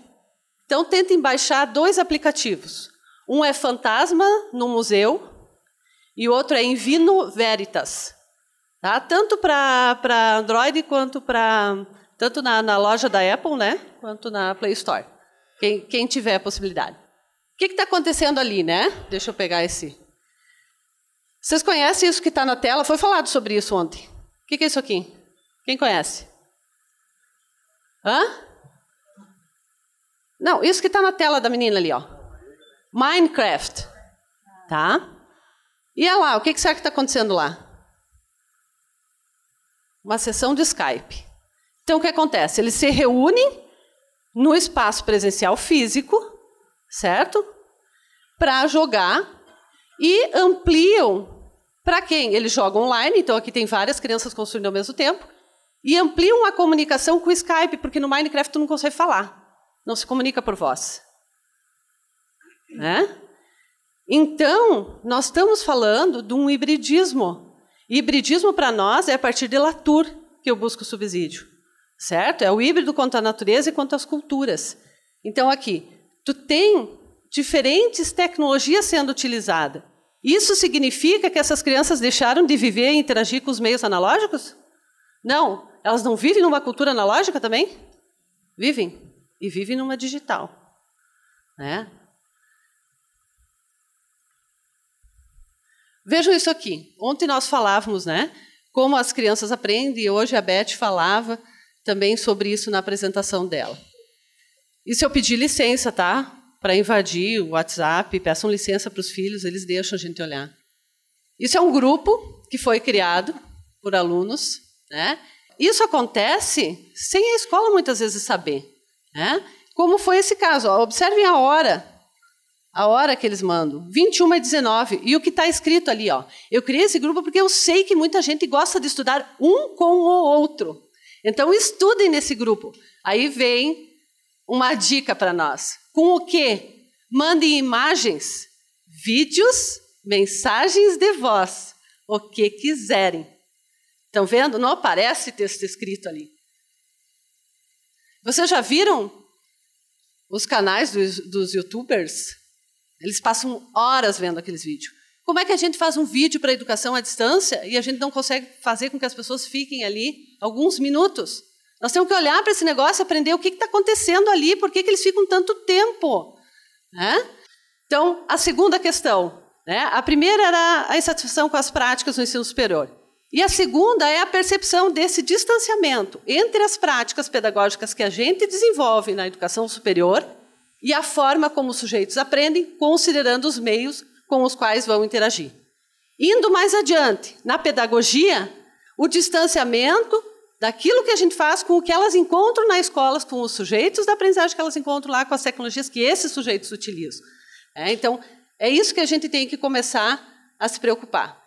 Então, tentem baixar 2 aplicativos. Um é Fantasma no Museu e o outro é Invino Veritas. Tá? Tanto para Android quanto tanto na loja da Apple, né? Quanto na Play Store. Quem tiver a possibilidade. O que está acontecendo ali, né? Deixa eu pegar esse. Vocês conhecem isso que está na tela? Foi falado sobre isso ontem. O que é isso aqui? Quem conhece? Hã? Não, isso que está na tela da menina ali, ó. Minecraft. Tá? E olha lá, o que será que está acontecendo lá? Uma sessão de Skype. Então, o que acontece? Eles se reúnem no espaço presencial físico, certo? Para jogar e ampliam para quem? Eles jogam online, então aqui tem várias crianças construindo ao mesmo tempo, e ampliam a comunicação com o Skype, porque no Minecraft tu não consegue falar, não se comunica por voz. Né? Então, nós estamos falando de um hibridismo. E hibridismo para nós é a partir de Latour que eu busco subsídio. Certo? É o híbrido quanto à natureza e quanto às culturas. Então, aqui, tu tem diferentes tecnologias sendo utilizadas. Isso significa que essas crianças deixaram de viver e interagir com os meios analógicos? Não. Elas não vivem numa cultura analógica também? Vivem. E vivem numa digital. Né? Vejam isso aqui. Ontem nós falávamos, né, como as crianças aprendem, e hoje a Beth falava também sobre isso na apresentação dela. Isso eu pedi licença, tá? Para invadir o WhatsApp, peçam licença para os filhos, eles deixam a gente olhar. Isso é um grupo que foi criado por alunos, né? Isso acontece sem a escola muitas vezes saber, né? Como foi esse caso? Ó, observem a hora que eles mandam, 21h19, e o que está escrito ali, ó. Eu criei esse grupo porque eu sei que muita gente gosta de estudar um com o outro. Então, estudem nesse grupo. Aí vem uma dica para nós. Com o quê? Mandem imagens, vídeos, mensagens de voz, o que quiserem. Estão vendo? Não aparece texto escrito ali. Vocês já viram os canais dos YouTubers? Eles passam horas vendo aqueles vídeos. Como é que a gente faz um vídeo para a educação à distância e a gente não consegue fazer com que as pessoas fiquem ali alguns minutos? Nós temos que olhar para esse negócio e aprender o que está acontecendo ali, por que eles ficam tanto tempo. Né? Então, a segunda questão. Né? A primeira era a insatisfação com as práticas no ensino superior. E a segunda é a percepção desse distanciamento entre as práticas pedagógicas que a gente desenvolve na educação superior e a forma como os sujeitos aprendem, considerando os meios com os quais vão interagir. Indo mais adiante, na pedagogia, o distanciamento daquilo que a gente faz com o que elas encontram na escola, com os sujeitos da aprendizagem que elas encontram lá, com as tecnologias que esses sujeitos utilizam. Então, é isso que a gente tem que começar a se preocupar.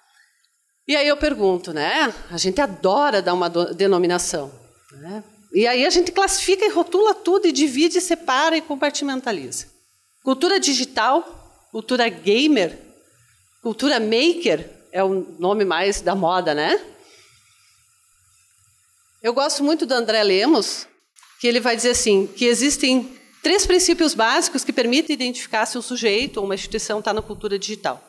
E aí eu pergunto, né? A gente adora dar uma denominação, né? E aí a gente classifica e rotula tudo e divide, separa e compartimentaliza. Cultura digital, cultura gamer, cultura maker, é o nome mais da moda, né? Eu gosto muito do André Lemos, que ele vai dizer assim, que existem 3 princípios básicos que permitem identificar se um sujeito ou uma instituição está na cultura digital.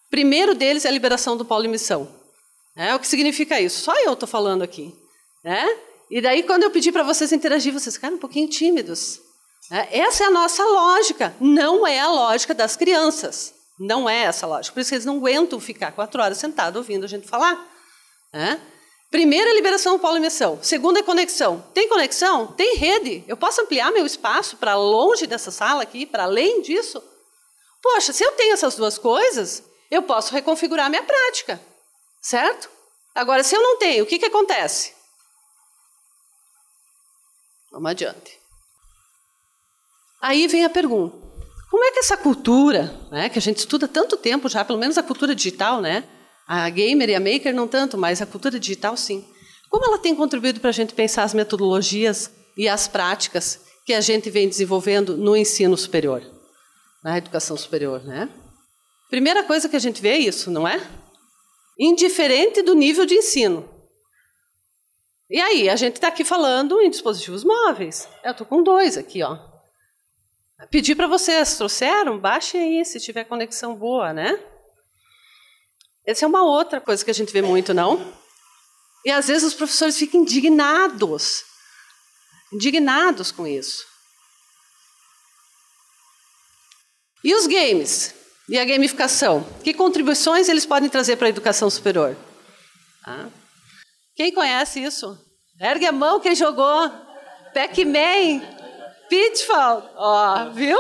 O primeiro deles é a liberação do polo emissão. O que significa isso? Só eu estou falando aqui. Né? E daí, quando eu pedi para vocês interagir, vocês ficaram um pouquinho tímidos. Essa é a nossa lógica, não é a lógica das crianças. Não é essa a lógica. Por isso que eles não aguentam ficar 4 horas sentados ouvindo a gente falar. Primeiro é liberação do polo emissão. Segundo é conexão. Tem conexão? Tem rede. Eu posso ampliar meu espaço para longe dessa sala aqui, para além disso? Poxa, se eu tenho essas 2 coisas, eu posso reconfigurar minha prática. Certo? Agora, se eu não tenho, o que acontece? Vamos adiante. Aí vem a pergunta. Como é que essa cultura, né, que a gente estuda tanto tempo já, pelo menos a cultura digital, né? A gamer e a maker não tanto, mas a cultura digital sim. Como ela tem contribuído para a gente pensar as metodologias e as práticas que a gente vem desenvolvendo no ensino superior, na educação superior, né? Primeira coisa que a gente vê é isso, não é? Indiferente do nível de ensino. E aí, a gente está aqui falando em dispositivos móveis. Eu estou com 2 aqui, ó. Pedir para vocês, trouxeram? Baixem aí, se tiver conexão boa, né? Essa é uma outra coisa que a gente vê muito, não? E às vezes os professores ficam indignados com isso. E os games? E a gamificação? Que contribuições eles podem trazer para a educação superior? Quem conhece isso? Ergue a mão quem jogou. Pac-Man, Pitfall, ó, viu?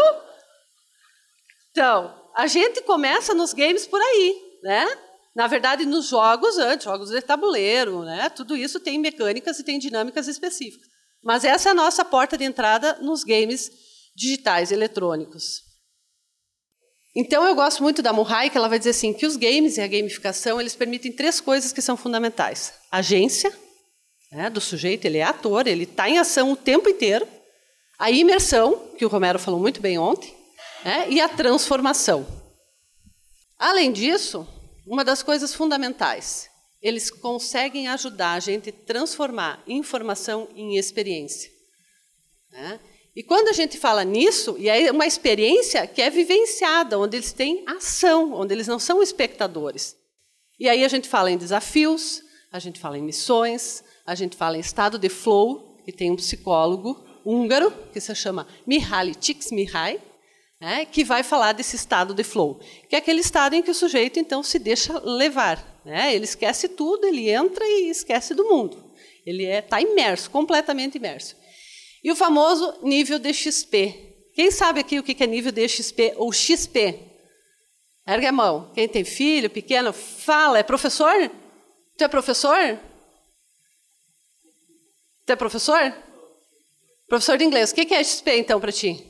Então, a gente começa nos games por aí, né? Na verdade, nos jogos antes, jogos de tabuleiro, né? Tudo isso tem mecânicas e tem dinâmicas específicas. Mas essa é a nossa porta de entrada nos games digitais, eletrônicos. Então, eu gosto muito da Murray, que ela vai dizer assim, que os games e a gamificação, eles permitem 3 coisas que são fundamentais. A agência, né, do sujeito, ele é ator, ele está em ação o tempo inteiro. A imersão, que o Romero falou muito bem ontem, né, e a transformação. Além disso, uma das coisas fundamentais, eles conseguem ajudar a gente a transformar informação em experiência. Né? E quando a gente fala nisso, e é uma experiência que é vivenciada, onde eles têm ação, onde eles não são espectadores. E aí a gente fala em desafios, a gente fala em missões, a gente fala em estado de flow, que tem um psicólogo húngaro, que se chama Mihaly Csikszentmihalyi, né, que vai falar desse estado de flow, que é aquele estado em que o sujeito, então, se deixa levar. Né? Ele esquece tudo, ele entra e esquece do mundo. Ele está imerso, completamente imerso. E o famoso nível de XP. Quem sabe aqui o que é nível de XP ou XP? Ergue a mão. Quem tem filho pequeno, fala. É professor? Tu é professor? Tu é professor? Professor de inglês. O que é XP, então, para ti?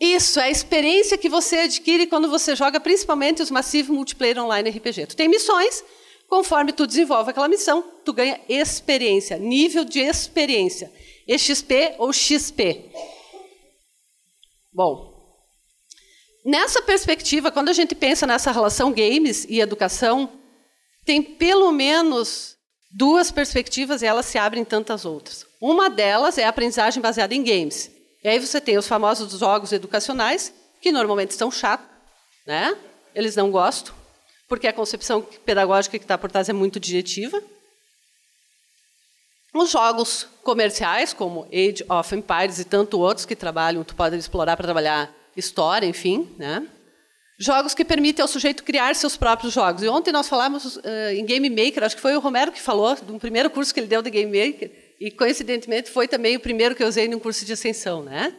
Isso, é a experiência que você adquire quando você joga, principalmente os Massive Multiplayer Online RPG. Tu tem missões, conforme tu desenvolve aquela missão, tu ganha experiência, nível de experiência. EXP ou XP. Bom, nessa perspectiva, quando a gente pensa nessa relação games e educação, tem pelo menos 2 perspectivas e elas se abrem em tantas outras. Uma delas é a aprendizagem baseada em games. E aí você tem os famosos jogos educacionais, que normalmente são chatos, né? Eles não gostam, porque a concepção pedagógica que está por trás é muito diretiva. Os jogos comerciais, como Age of Empires e tanto outros que trabalham, tu pode explorar para trabalhar história, enfim, né? Jogos que permitem ao sujeito criar seus próprios jogos. E ontem nós falamos em Game Maker, acho que foi o Romero que falou, de um primeiro curso que ele deu de Game Maker, e coincidentemente foi também o primeiro que eu usei num curso de ascensão, né?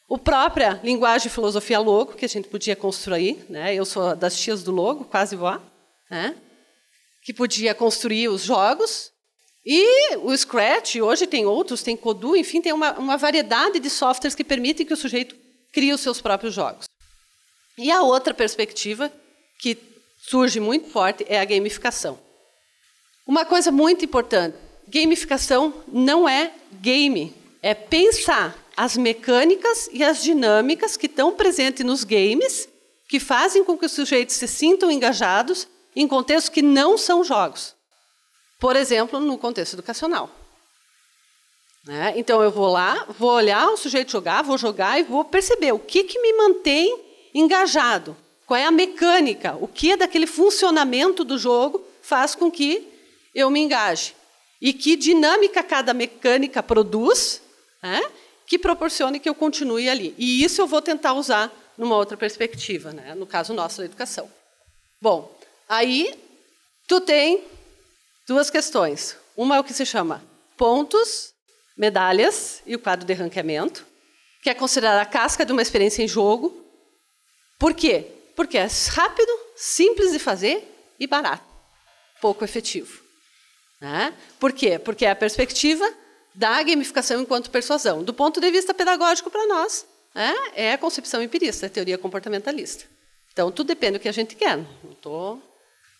O própria linguagem e filosofia Logo, que a gente podia construir, né? Eu sou das tias do Logo, quase vó, né? Que podia construir os jogos. E o Scratch, hoje tem outros, tem Kodu, enfim, tem uma variedade de softwares que permitem que o sujeito crie os seus próprios jogos. E a outra perspectiva, que surge muito forte, é a gamificação. Uma coisa muito importante, gamificação não é game, é pensar as mecânicas e as dinâmicas que estão presentes nos games, que fazem com que os sujeitos se sintam engajados em contextos que não são jogos. Por exemplo, no contexto educacional. Né? Então, eu vou lá, vou olhar o sujeito jogar, vou jogar e vou perceber o que me mantém engajado. Qual é a mecânica, o que daquele funcionamento do jogo faz com que eu me engaje. E que dinâmica cada mecânica produz, né, que proporcione que eu continue ali. E isso eu vou tentar usar numa outra perspectiva, né, no caso nosso da educação. Bom, aí tu tem 2 questões. Uma é o que se chama pontos, medalhas e o quadro de ranqueamento, que é considerada a casca de uma experiência em jogo. Por quê? Porque é rápido, simples de fazer e barato. Pouco efetivo. Né? Por quê? Porque é a perspectiva da gamificação enquanto persuasão. Do ponto de vista pedagógico, para nós, é a concepção empirista, a teoria comportamentalista. Então, tudo depende do que a gente quer. Não estou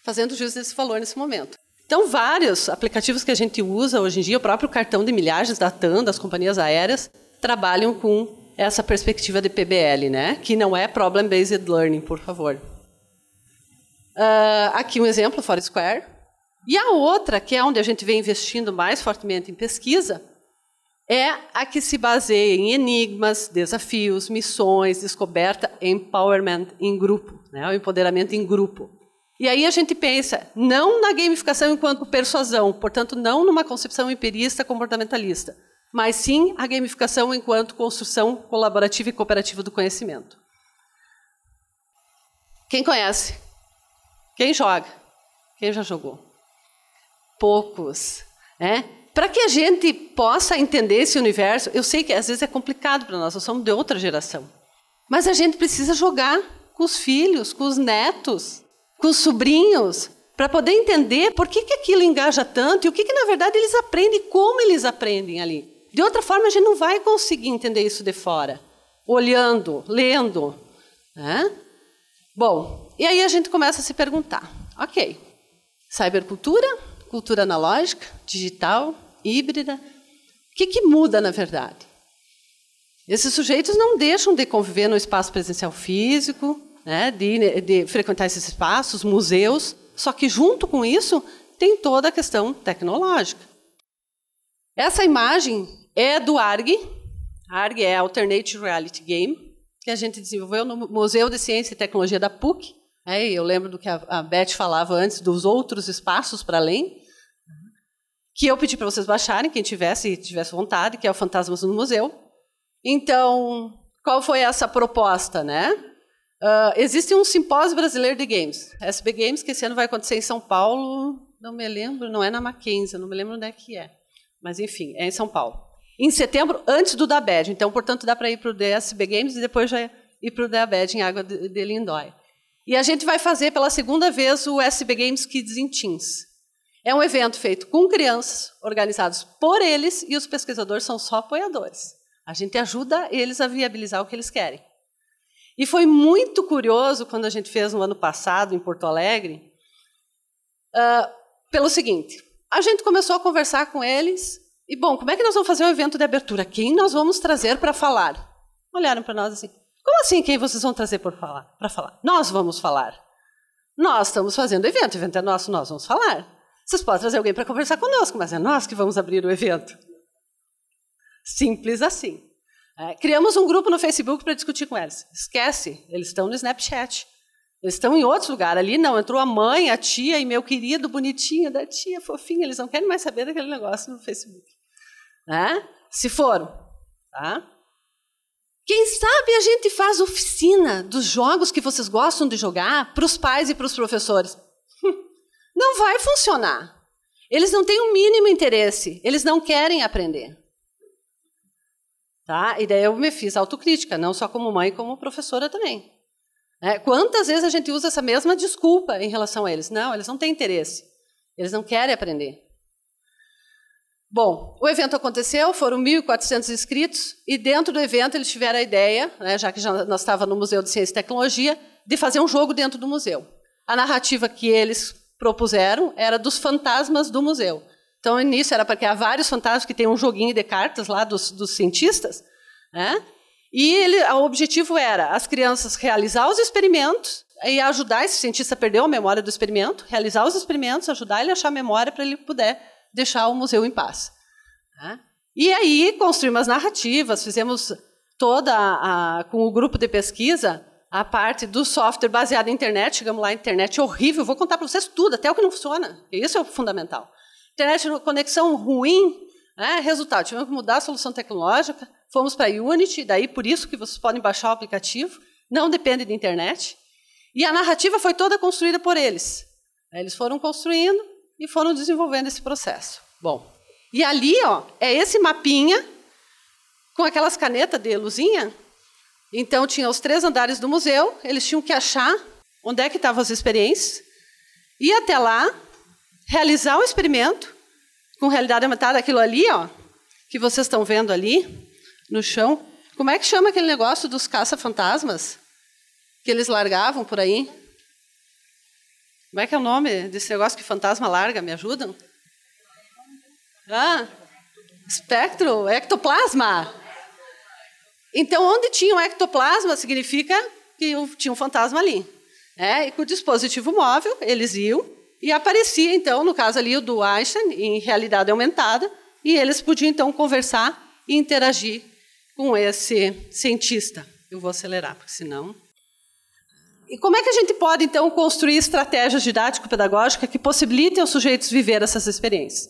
fazendo juízo desse valor nesse momento. Então, vários aplicativos que a gente usa hoje em dia, o próprio cartão de milhagens da TAM, das companhias aéreas, trabalham com essa perspectiva de PBL, né? Que não é Problem-Based Learning, por favor. Aqui um exemplo, Foursquare. E a outra, que é onde a gente vem investindo mais fortemente em pesquisa, é a que se baseia em enigmas, desafios, missões, descoberta, empowerment em grupo, né? O empoderamento em grupo. E aí a gente pensa, não na gamificação enquanto persuasão, portanto, não numa concepção empirista comportamentalista, mas sim a gamificação enquanto construção colaborativa e cooperativa do conhecimento. Quem conhece? Quem joga? Quem já jogou? Poucos, né? Para que a gente possa entender esse universo, eu sei que às vezes é complicado para nós somos de outra geração, mas a gente precisa jogar com os filhos, com os netos, com os sobrinhos, para poder entender por que aquilo engaja tanto e o que na verdade eles aprendem, como eles aprendem ali. De outra forma, a gente não vai conseguir entender isso de fora, olhando, lendo, né? Bom, e aí a gente começa a se perguntar, ok, cybercultura, cultura analógica, digital, híbrida, o que muda na verdade? Esses sujeitos não deixam de conviver no espaço presencial físico, né, de frequentar esses espaços, museus, só que junto com isso tem toda a questão tecnológica. Essa imagem é do ARG. ARG é Alternate Reality Game, que a gente desenvolveu no Museu de Ciência e Tecnologia da PUC. Eu lembro do que a Beth falava antes, dos outros espaços para além, que eu pedi para vocês baixarem, quem tivesse vontade, que é o Fantasmas no Museu. Então, qual foi essa proposta, né? Existe um simpósio brasileiro de games, SB Games, que esse ano vai acontecer em São Paulo, não me lembro, não é na Mackenzie, não me lembro onde é que é. Mas, enfim, é em São Paulo. Em setembro, antes do da BED. Então, portanto, dá para ir para o DSB Games e depois já ir para o da BED em Água de Lindóia. E a gente vai fazer pela segunda vez o SB Games Kids in Teens. É um evento feito com crianças, organizados por eles, e os pesquisadores são só apoiadores. A gente ajuda eles a viabilizar o que eles querem. E foi muito curioso quando a gente fez no ano passado, em Porto Alegre, pelo seguinte, a gente começou a conversar com eles, e, bom, como é que nós vamos fazer o evento de abertura? Quem nós vamos trazer para falar? Olharam para nós assim, como assim quem vocês vão trazer para falar? Nós vamos falar. Nós estamos fazendo o evento é nosso, nós vamos falar. Vocês podem trazer alguém para conversar conosco, mas é nós que vamos abrir o evento. Simples assim. Criamos um grupo no Facebook para discutir com eles. Esquece, eles estão no Snapchat. Eles estão em outro lugar. Ali não, entrou a mãe, a tia e meu querido bonitinho da tia, fofinho. Eles não querem mais saber daquele negócio no Facebook. Se foram. Tá? Quem sabe a gente faz oficina dos jogos que vocês gostam de jogar para os pais e para os professores. Não vai funcionar. Eles não têm o mínimo interesse. Eles não querem aprender. Tá? E daí eu me fiz autocrítica, não só como mãe, como professora também. Quantas vezes a gente usa essa mesma desculpa em relação a eles? Não, eles não têm interesse. Eles não querem aprender. Bom, o evento aconteceu, foram 1.400 inscritos, e dentro do evento eles tiveram a ideia, já que nós estávamos no Museu de Ciência e Tecnologia, de fazer um jogo dentro do museu. A narrativa que eles propuseram era dos fantasmas do museu. Então, no início era para criar vários fantasmas, que tem um joguinho de cartas lá dos cientistas, e o objetivo era as crianças realizar os experimentos e ajudar esse cientista a perder a memória do experimento, realizar os experimentos, ajudar ele a achar a memória para ele poder deixar o museu em paz. E aí construímos as narrativas, fizemos com o grupo de pesquisa a parte do software baseado em internet. Chegamos lá, internet horrível, vou contar para vocês tudo, até o que não funciona. Isso é o fundamental. Internet, conexão ruim, resultado, tivemos que mudar a solução tecnológica, fomos para a Unity, daí por isso que vocês podem baixar o aplicativo, não depende de internet, e a narrativa foi toda construída por eles. Eles foram construindo e foram desenvolvendo esse processo. Bom, e ali é esse mapinha, com aquelas canetas de luzinha. Então, tinha os 3 andares do museu, eles tinham que achar onde é que estavam as experiências, ir até lá, realizar o experimento com realidade aumentada, aquilo ali, que vocês estão vendo ali no chão. Como é que chama aquele negócio dos caça-fantasmas que eles largavam por aí? Como é que é o nome desse negócio que fantasma larga? Me ajudam? Espectro, ectoplasma. Então, onde tinha um ectoplasma, significa que tinha um fantasma ali. E com o dispositivo móvel, eles iam, e aparecia, então, no caso ali, o do Einstein, em realidade aumentada, e eles podiam, então, conversar e interagir com esse cientista. Eu vou acelerar, porque senão... E como é que a gente pode, então, construir estratégias didático-pedagógicas que possibilitem aos sujeitos viver essas experiências?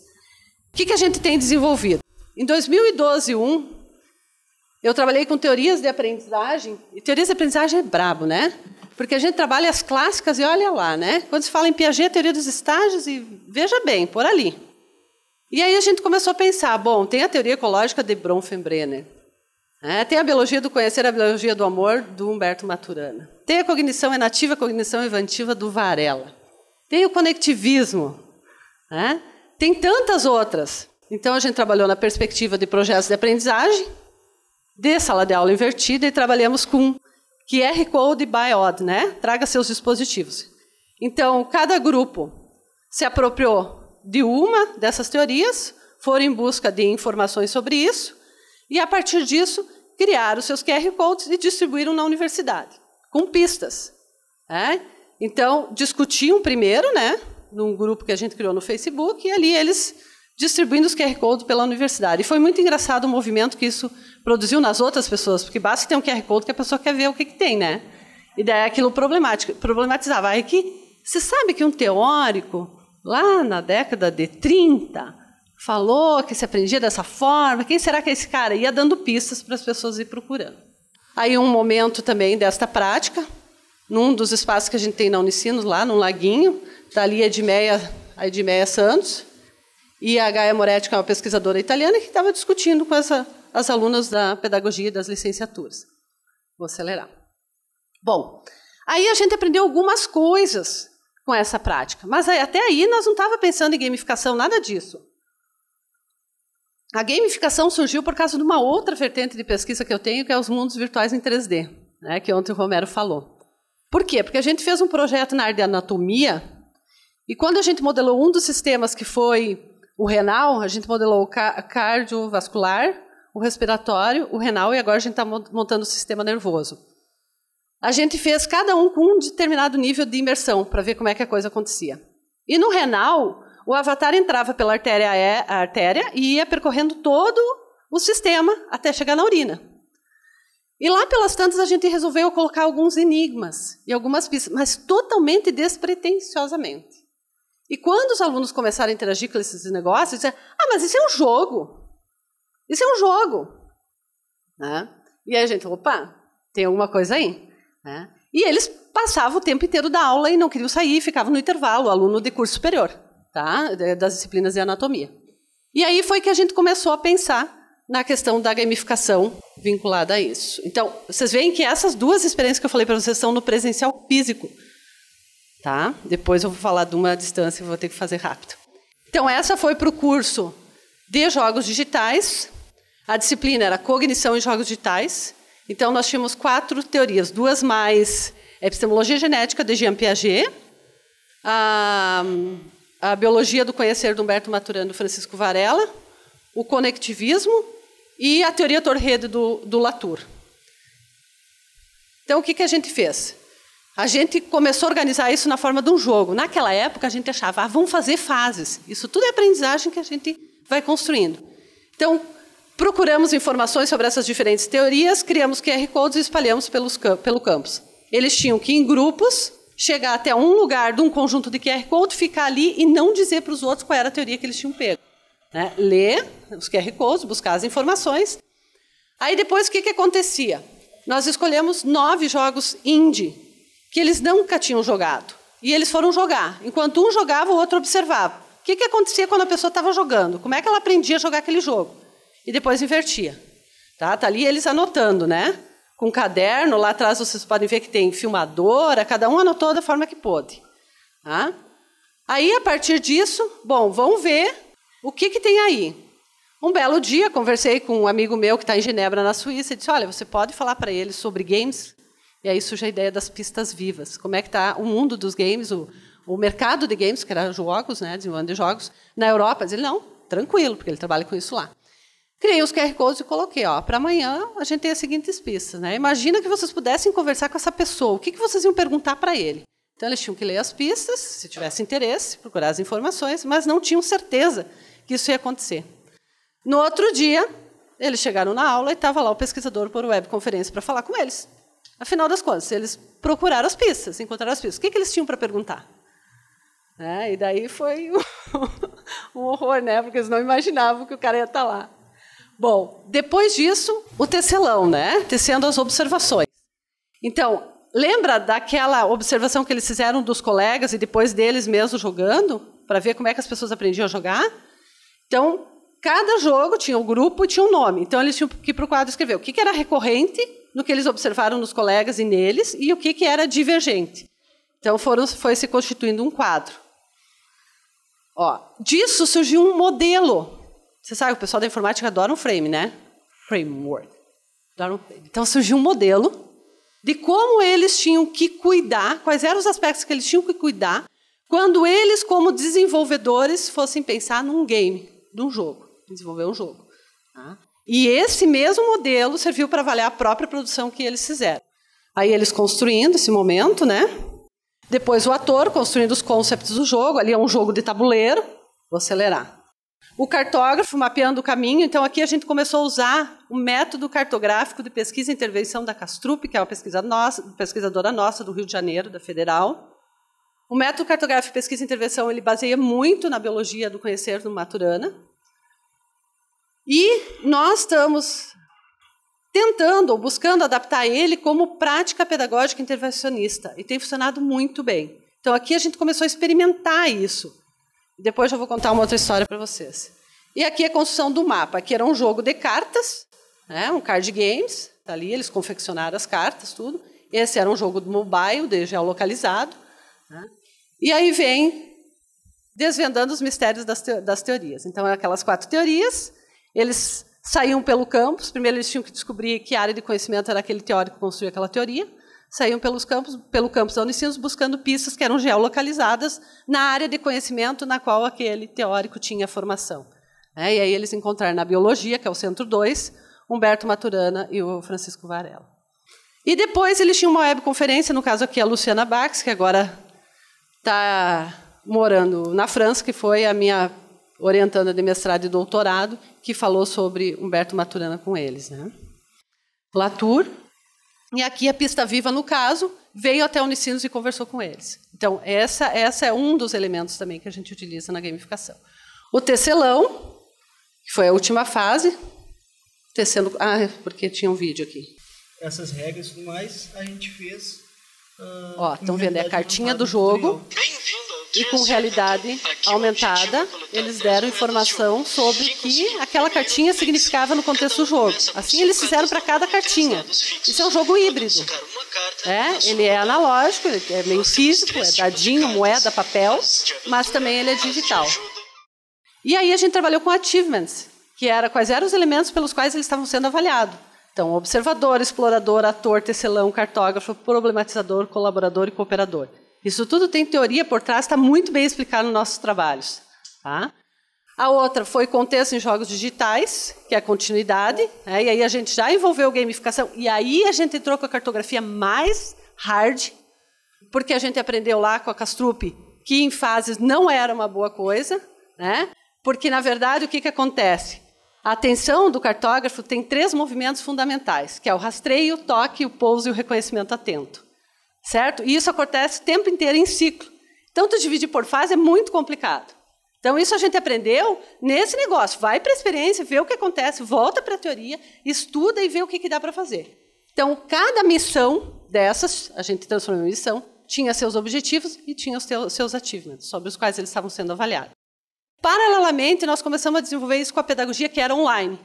O que a gente tem desenvolvido? Em 2012 e 2001, eu trabalhei com teorias de aprendizagem, e teorias de aprendizagem é brabo, né? Porque a gente trabalha as clássicas e olha lá, né? Quando se fala em Piaget, teoria dos estágios, e veja bem, por ali. E aí a gente começou a pensar, bom, tem a teoria ecológica de Bronfenbrenner, tem a biologia do conhecer, a biologia do amor, do Humberto Maturana. Tem a cognição enativa, a cognição inventiva, do Varela. Tem o conectivismo. Tem tantas outras. Então, a gente trabalhou na perspectiva de projetos de aprendizagem, de sala de aula invertida, e trabalhamos com QR Code by Odd, Traga seus dispositivos. Então, cada grupo se apropriou de uma dessas teorias, foram em busca de informações sobre isso, e, a partir disso, criaram os seus QR Codes e distribuíram na universidade, com pistas. Então, discutiam primeiro, num grupo que a gente criou no Facebook, e ali eles distribuindo os QR Codes pela universidade. E foi muito engraçado o movimento que isso produziu nas outras pessoas, porque basta ter um QR Code que a pessoa quer ver o que tem, E daí aquilo problematizava. Aí que você sabe que um teórico, lá na década de 30, falou que se aprendia dessa forma, quem será que é esse cara? Ia dando pistas para as pessoas ir procurando. Aí um momento também desta prática, num dos espaços que a gente tem na Unicinos, lá no Laguinho, está ali a Edmeia Santos, e a Gaia Moretti, que é uma pesquisadora italiana, que estava discutindo com as alunas da pedagogia e das licenciaturas. Vou acelerar. Bom, aí a gente aprendeu algumas coisas com essa prática, mas até aí nós não estávamos pensando em gamificação, nada disso. A gamificação surgiu por causa de uma outra vertente de pesquisa que eu tenho, que é os mundos virtuais em 3D, que ontem o Romero falou. Por quê? Porque a gente fez um projeto na área de anatomia, e quando a gente modelou um dos sistemas, que foi o renal, a gente modelou o cardiovascular, o respiratório, o renal, e agora a gente está montando o sistema nervoso. A gente fez cada um com um determinado nível de imersão, para ver como é que a coisa acontecia. E no renal, o avatar entrava pela artéria e ia percorrendo todo o sistema até chegar na urina. E lá pelas tantas a gente resolveu colocar alguns enigmas e algumas pistas, mas totalmente despretensiosamente. E quando os alunos começaram a interagir com esses negócios, disseram, mas isso é um jogo. Isso é um jogo. E aí a gente, opa, tem alguma coisa aí. E eles passavam o tempo inteiro da aula e não queriam sair, ficavam no intervalo, aluno de curso superior, das disciplinas de anatomia. E aí foi que a gente começou a pensar na questão da gamificação vinculada a isso. Então, vocês veem que essas duas experiências que eu falei para vocês são no presencial físico. Depois eu vou falar de uma distância, vou ter que fazer rápido. Então, essa foi para o curso de jogos digitais. A disciplina era cognição em jogos digitais. Então, nós tínhamos 4 teorias, 2 mais epistemologia genética, de Jean Piaget, a biologia do conhecer, do Humberto Maturana, do Francisco Varela, o conectivismo e a teoria Torrede, do Latour. Então, o que a gente fez? A gente começou a organizar isso na forma de um jogo. Naquela época, a gente achava, vamos fazer fases. Isso tudo é aprendizagem que a gente vai construindo. Então, procuramos informações sobre essas diferentes teorias, criamos QR Codes e espalhamos pelo campus. Eles tinham que, em grupos, chegar até um lugar de um conjunto de QR Code, ficar ali e não dizer para os outros qual era a teoria que eles tinham pego. Ler os QR Codes, buscar as informações. Aí, depois, o que acontecia? Nós escolhemos 9 jogos indie, que eles nunca tinham jogado. E eles foram jogar. Enquanto um jogava, o outro observava. O que acontecia quando a pessoa estava jogando? Como é que ela aprendia a jogar aquele jogo? E depois invertia. Tá ali eles anotando, com um caderno, lá atrás vocês podem ver que tem filmadora, cada um anotou da forma que pôde. Aí, a partir disso, vamos ver o que tem aí. Um belo dia, conversei com um amigo meu que está em Genebra, na Suíça, e disse, olha, você pode falar para eles sobre games? E aí surge a ideia das pistas vivas. Como é que está o mundo dos games, o mercado de games, que era jogos, desenvolvendo de jogos, na Europa? Ele não, tranquilo, porque ele trabalha com isso lá. Criei os QR Codes e coloquei, para amanhã a gente tem as seguintes pistas. Imagina que vocês pudessem conversar com essa pessoa, o que vocês iam perguntar para ele? Então, eles tinham que ler as pistas, se tivesse interesse, procurar as informações, mas não tinham certeza que isso ia acontecer. No outro dia, eles chegaram na aula e estava lá o pesquisador por webconferência para falar com eles. Afinal das contas, eles procuraram as pistas, encontraram as pistas. O que eles tinham para perguntar? E daí foi um horror, né? Porque eles não imaginavam que o cara ia estar lá. Bom, depois disso, o tecelão, né? Tecendo as observações. Então, lembra daquela observação que eles fizeram dos colegas e depois deles mesmos jogando, para ver como é que as pessoas aprendiam a jogar? Então, cada jogo tinha um grupo e tinha um nome. Então, eles tinham que ir para o quadro escrever o que era recorrente no que eles observaram nos colegas e neles e o que era divergente. Então, foi se constituindo um quadro. Disso surgiu um modelo. Você sabe, o pessoal da informática adora um frame, né? Framework. Adora um frame. Então, surgiu um modelo de como eles tinham que cuidar, quais eram os aspectos que eles tinham que cuidar, quando eles, como desenvolvedores, fossem pensar num game, num jogo, desenvolver um jogo. E esse mesmo modelo serviu para avaliar a própria produção que eles fizeram. Aí eles construindo esse momento, né? Depois o ator construindo os concepts do jogo, ali é um jogo de tabuleiro, vou acelerar. O cartógrafo mapeando o caminho, então aqui a gente começou a usar o método cartográfico de pesquisa e intervenção da Castrup, que é uma pesquisadora nossa do Rio de Janeiro, da Federal. O método cartográfico de pesquisa e intervenção ele baseia muito na biologia do conhecer do Maturana. E nós estamos tentando ou buscando adaptar ele como prática pedagógica intervencionista, e tem funcionado muito bem. Então aqui a gente começou a experimentar isso. Depois eu vou contar uma outra história para vocês. E aqui a construção do mapa. Aqui era um jogo de cartas, né, um card games. Tá ali, eles confeccionaram as cartas, tudo. Esse era um jogo do mobile, de geolocalizado. Né? E aí vem desvendando os mistérios das teorias. Então, aquelas 4 teorias, eles saíam pelo campus. Primeiro, eles tinham que descobrir que área de conhecimento era aquele teórico que construiu aquela teoria. Saíam pelo campus da Unicinos buscando pistas que eram geolocalizadas na área de conhecimento na qual aquele teórico tinha formação. E aí eles encontraram na biologia, que é o Centro 2, Humberto Maturana e o Francisco Varela. E depois eles tinham uma webconferência, no caso aqui a Luciana Bax, que agora está morando na França, que foi a minha orientanda de mestrado e doutorado, que falou sobre Humberto Maturana com eles. Né? Latour. E aqui a Pista Viva, no caso, veio até a Unicinos e conversou com eles. Então, essa é um dos elementos também que a gente utiliza na gamificação. O tecelão, que foi a última fase. Tecendo... porque tinha um vídeo aqui. Essas regras e tudo mais, a gente fez... estão vendo? É a cartinha do jogo. E com realidade aumentada, eles deram informação sobre o que aquela cartinha significava no contexto do jogo. Assim, eles fizeram para cada cartinha. Isso é um jogo híbrido. Ele é analógico, ele é meio físico, é dadinho, moeda, papel, mas também ele é digital. E aí a gente trabalhou com achievements, que era quais eram os elementos pelos quais eles estavam sendo avaliados. Então, observador, explorador, ator, tecelão, cartógrafo, problematizador, colaborador e cooperador. Isso tudo tem teoria por trás, está muito bem explicado nos nossos trabalhos. Tá? A outra foi contexto em jogos digitais, que é a continuidade. E aí a gente já envolveu gamificação. E aí a gente entrou com a cartografia mais hard, porque a gente aprendeu lá com a Castrup que em fases não era uma boa coisa. Né? Porque, na verdade, o que acontece? A atenção do cartógrafo tem 3 movimentos fundamentais, que é o rastreio, o toque, o pouso e o reconhecimento atento. Certo? E isso acontece o tempo inteiro em ciclo. Então, tu dividir por fase é muito complicado. Então, isso a gente aprendeu nesse negócio. Vai para a experiência, vê o que acontece, volta para a teoria, estuda e vê o que dá para fazer. Então, cada missão dessas, a gente transformou em missão, tinha seus objetivos e tinha os seus achievements, sobre os quais eles estavam sendo avaliados. Paralelamente, nós começamos a desenvolver isso com a pedagogia que era online,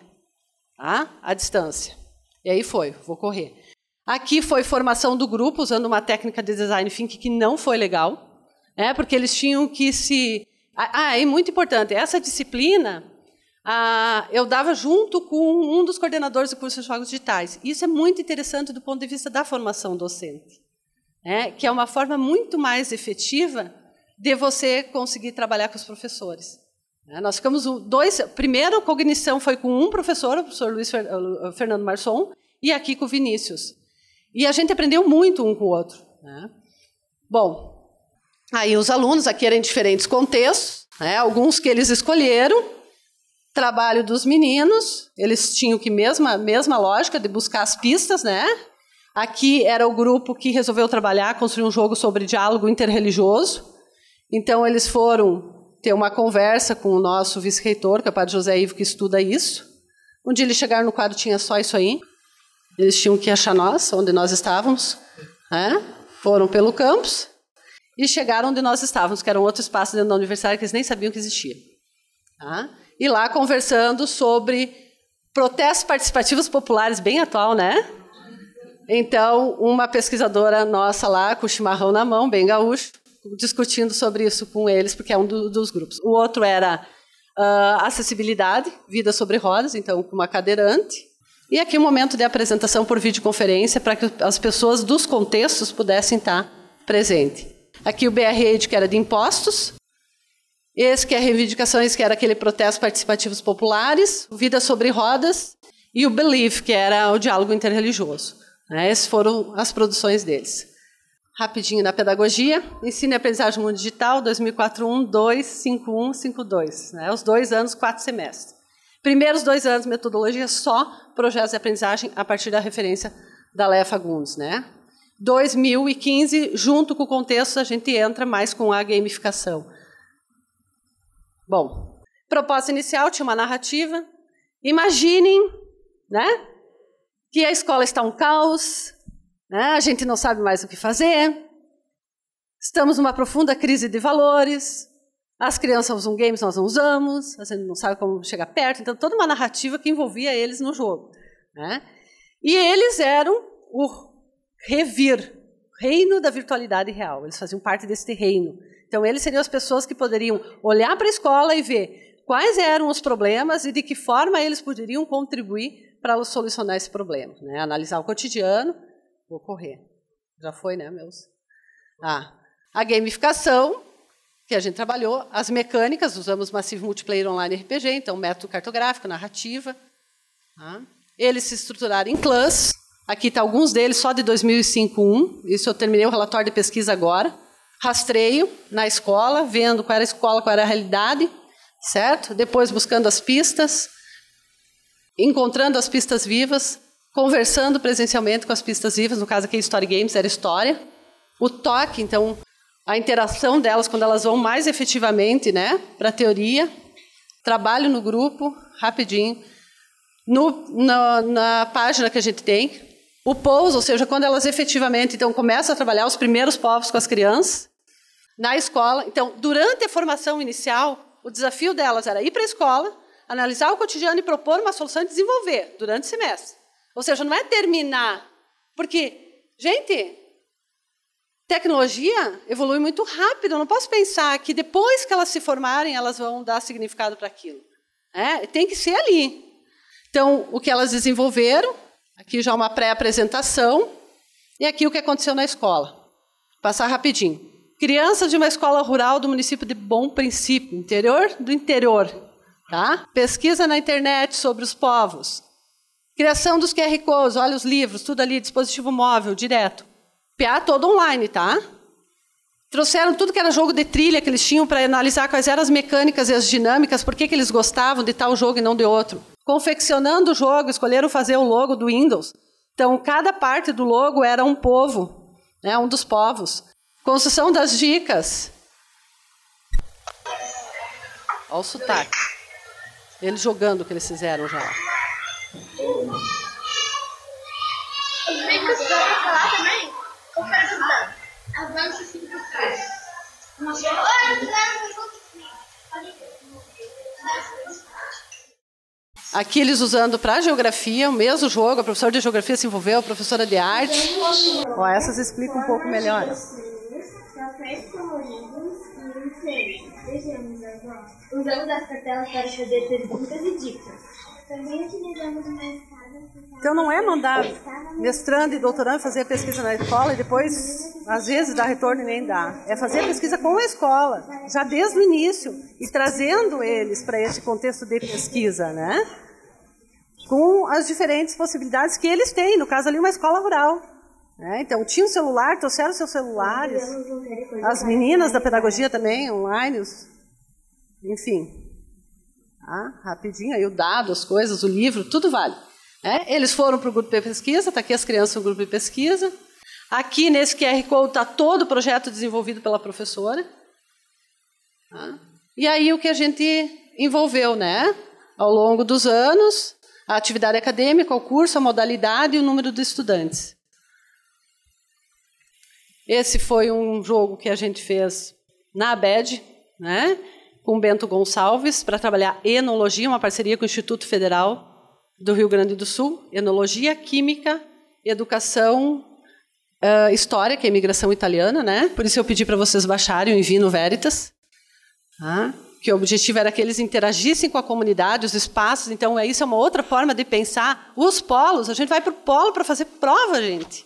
tá? À distância. E aí vou correr. Aqui foi formação do grupo, usando uma técnica de design thinking que não foi legal, porque eles tinham que se... é muito importante, essa disciplina eu dava junto com um dos coordenadores do curso de jogos digitais. Isso é muito interessante do ponto de vista da formação docente, que é uma forma muito mais efetiva de você conseguir trabalhar com os professores. Nós ficamos primeiro, a cognição foi com um professor, o professor Fernando Marçom, e aqui com o Vinícius. E a gente aprendeu muito um com o outro. Né? Bom, aí os alunos aqui eram em diferentes contextos, alguns que eles escolheram, Trabalho dos meninos, eles tinham que mesma lógica de buscar as pistas, né? Aqui era o grupo que resolveu trabalhar, construir um jogo sobre diálogo interreligioso. Então, eles foram ter uma conversa com o nosso vice-reitor, que é o padre José Ivo, que estuda isso. Um dia eles chegaram no quadro, tinha só isso aí. Eles tinham que achar nós, onde nós estávamos. Né? Foram pelo campus e chegaram onde nós estávamos, que era um outro espaço dentro da universidade que eles nem sabiam que existia. Tá? E lá conversando sobre protestos participativos populares, bem atual, né? Então, uma pesquisadora nossa lá, com o chimarrão na mão, bem gaúcho, discutindo sobre isso com eles, porque é um dos grupos. O outro era acessibilidade, vida sobre rodas, então com uma cadeirante. E aqui um momento de apresentação por videoconferência para que as pessoas dos contextos pudessem estar presentes. Aqui o BR-Aid, que era de impostos. Esse que é reivindicações, que era aquele protesto participativos populares. Vida sobre rodas. E o Believe, que era o diálogo interreligioso. Essas foram as produções deles. Rapidinho na pedagogia. Ensino e aprendizagem no mundo digital, 2004-1, 2, 5-1, 5-2. Os 2 anos, 4 semestres. Primeiros 2 anos, metodologia só projetos de aprendizagem a partir da referência da Léa Fagundes. 2015, junto com o contexto, a gente entra mais com a gamificação. Bom, proposta inicial, tinha uma narrativa. Imaginem, que a escola está um caos, a gente não sabe mais o que fazer, estamos numa profunda crise de valores, as crianças usam games, nós não usamos, a gente não sabe como chegar perto, então toda uma narrativa que envolvia eles no jogo. E eles eram o reino da virtualidade real, eles faziam parte desse reino. Então eles seriam as pessoas que poderiam olhar para a escola e ver quais eram os problemas e de que forma eles poderiam contribuir para solucionar esse problema. Analisar o cotidiano. Vou correr. Já foi, meus? A gamificação, que a gente trabalhou. As mecânicas, usamos Massive Multiplayer Online RPG, então método cartográfico, narrativa. Eles se estruturaram em clãs. Aqui está alguns deles, só de 2005-1. Isso eu terminei o relatório de pesquisa agora. Rastreio na escola, vendo qual era a escola, qual era a realidade, certo? Depois buscando as pistas, encontrando as pistas vivas, conversando presencialmente com as pistas vivas, no caso aqui Story Games era história. O toque, então, a interação delas quando elas vão mais efetivamente, para a teoria. Trabalho no grupo, rapidinho. Na página que a gente tem, o POUS, ou seja, quando elas efetivamente então, começam a trabalhar os primeiros povos com as crianças, na escola. Então, durante a formação inicial, o desafio delas era ir para a escola, analisar o cotidiano e propor uma solução e desenvolver durante o semestre. Ou seja, não é terminar. Porque, gente, tecnologia evolui muito rápido. Eu não posso pensar que depois que elas se formarem, elas vão dar significado para aquilo. Tem que ser ali. Então, o que elas desenvolveram, aqui já uma pré-apresentação, e aqui o que aconteceu na escola. Passar rapidinho. Crianças de uma escola rural do município de Bom Princípio, interior do interior. Pesquisa na internet sobre os povos. Criação dos QR Codes, olha os livros, tudo ali, dispositivo móvel, direto. PA todo online, Trouxeram tudo que era jogo de trilha que eles tinham para analisar quais eram as mecânicas e as dinâmicas, por que eles gostavam de tal jogo e não de outro. Confeccionando o jogo, escolheram fazer o logo do Windows. Então, cada parte do logo era um povo, um dos povos. Construção das dicas. Olha o sotaque. Eles jogando o que eles fizeram já. Os bicos dá pra falar também? Ou perguntando? Avança assim pra trás. Aqui eles usando para geografia, o mesmo jogo, a professora de geografia se envolveu, a professora de arte. Essas explicam um pouco melhor. Usamos as cartelas para fazer perguntas e dicas. Também utilizamos uma escada. Então não é mandar mestrando e doutorando fazer pesquisa na escola e depois, às vezes, dá retorno e nem dá. É fazer a pesquisa com a escola, já desde o início, e trazendo eles para esse contexto de pesquisa, com as diferentes possibilidades que eles têm, no caso ali uma escola rural. Então tinha um celular, trouxeram seus celulares, as meninas da pedagogia também, online, enfim. Tá? Rapidinho, aí o dado, as coisas, o livro, tudo vale. Eles foram para o grupo de pesquisa, está aqui as crianças no grupo de pesquisa. Aqui, nesse QR Code, está todo o projeto desenvolvido pela professora. Tá? E aí o que a gente envolveu, né? Ao longo dos anos, a atividade acadêmica, o curso, a modalidade e o número de estudantes. Esse foi um jogo que a gente fez na ABED, né? Com Bento Gonçalves, para trabalhar enologia, uma parceria com o Instituto Federal do Rio Grande do Sul, enologia, química, educação, história, que é a imigração italiana, né? Por isso eu pedi para vocês baixarem o Invino Veritas, tá? Que o objetivo era que eles interagissem com a comunidade, os espaços. Então, isso é uma outra forma de pensar. Os polos, a gente vai para o polo para fazer prova, gente.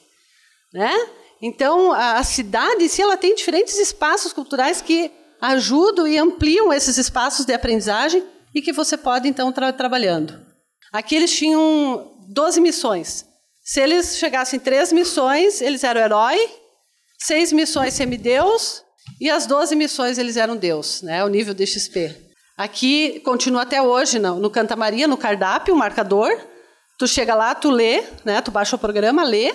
Né? Então, a cidade em si, ela tem diferentes espaços culturais que ajudam e ampliam esses espaços de aprendizagem e que você pode, então, trabalhando. Aqui eles tinham 12 missões. Se eles chegassem 3 missões, eles eram herói, 6 missões semideus, e as 12 missões eles eram Deus, né? O nível de XP. Aqui continua até hoje, no Canta Maria, no cardápio, o marcador. Tu chega lá, tu lê, né? Tu baixa o programa, lê.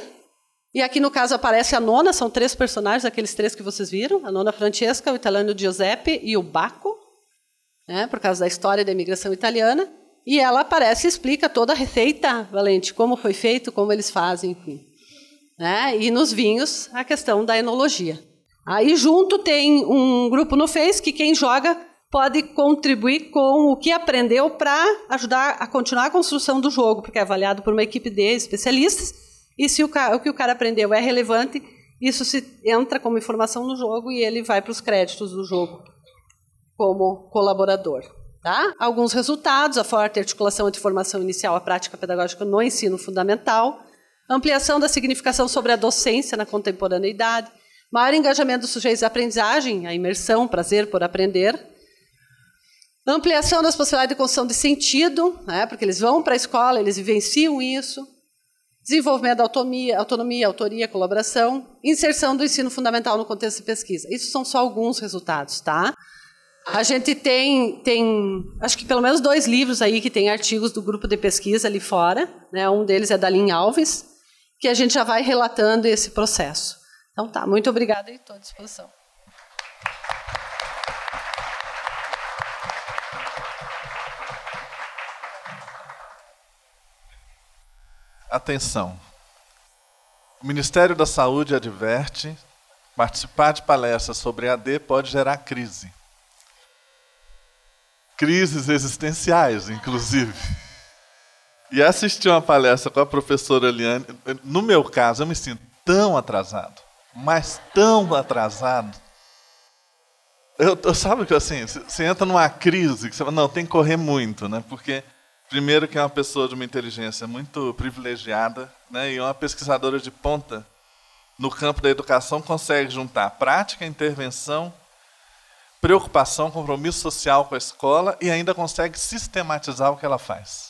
E aqui, no caso, aparece a nona, são 3 personagens, aqueles 3 que vocês viram. A nona Francesca, o italiano Giuseppe e o Baco, né? Por causa da história da imigração italiana. E ela aparece e explica toda a receita, Valente, como foi feito, como eles fazem, enfim. Né? E nos vinhos, a questão da enologia. Aí junto tem um grupo no Face que quem joga pode contribuir com o que aprendeu para ajudar a continuar a construção do jogo, porque é avaliado por uma equipe de especialistas, e se o que o cara aprendeu é relevante, isso entra como informação no jogo e ele vai para os créditos do jogo como colaborador. Tá? Alguns resultados: a forte articulação entre formação inicial e prática pedagógica no ensino fundamental, ampliação da significação sobre a docência na contemporaneidade, maior engajamento dos sujeitos à aprendizagem, a imersão, prazer por aprender. Ampliação das possibilidades de construção de sentido, né, porque eles vão para a escola, eles vivenciam isso. Desenvolvimento da autonomia, autoria, colaboração. Inserção do ensino fundamental no contexto de pesquisa. Isso são só alguns resultados, tá? A gente tem acho que pelo menos 2 livros aí que tem artigos do grupo de pesquisa ali fora, né? Um deles é da Lynn Alves, que a gente já vai relatando esse processo. Então tá, muito obrigada e estou à disposição. Atenção. O Ministério da Saúde adverte: participar de palestras sobre AD pode gerar crise. Crises existenciais, inclusive. E assistir uma palestra com a professora Eliane, no meu caso, eu me sinto tão atrasado, mas tão atrasado. Eu sabe que assim, você entra numa crise, que você fala, não, tem que correr muito, né? Porque, primeiro, que é uma pessoa de uma inteligência muito privilegiada, né? E uma pesquisadora de ponta no campo da educação consegue juntar prática, intervenção, preocupação, compromisso social com a escola e ainda consegue sistematizar o que ela faz.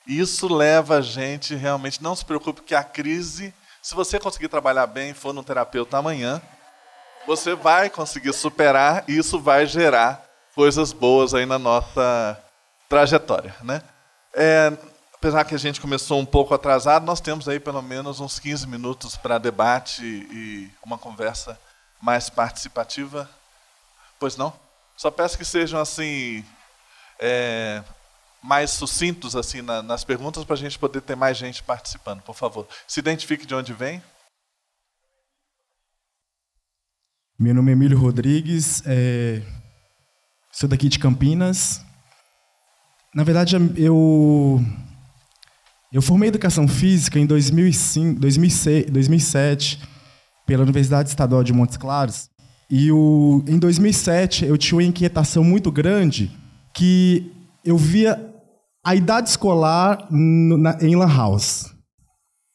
Isso leva a gente realmente, não se preocupe que a crise, se você conseguir trabalhar bem e for no terapeuta amanhã, você vai conseguir superar e isso vai gerar coisas boas aí na nossa trajetória, né? Apesar que a gente começou um pouco atrasado, nós temos aí pelo menos uns 15 minutos para debate e uma conversa mais participativa. Pois não? Só peço que sejam assim mais sucintos assim nas perguntas para a gente poder ter mais gente participando, por favor. Se identifique de onde vem. Meu nome é Emílio Rodrigues, sou daqui de Campinas. Na verdade, eu formei Educação Física em 2007 pela Universidade Estadual de Montes Claros. E em 2007 eu tinha uma inquietação muito grande que eu via a idade escolar em lan house.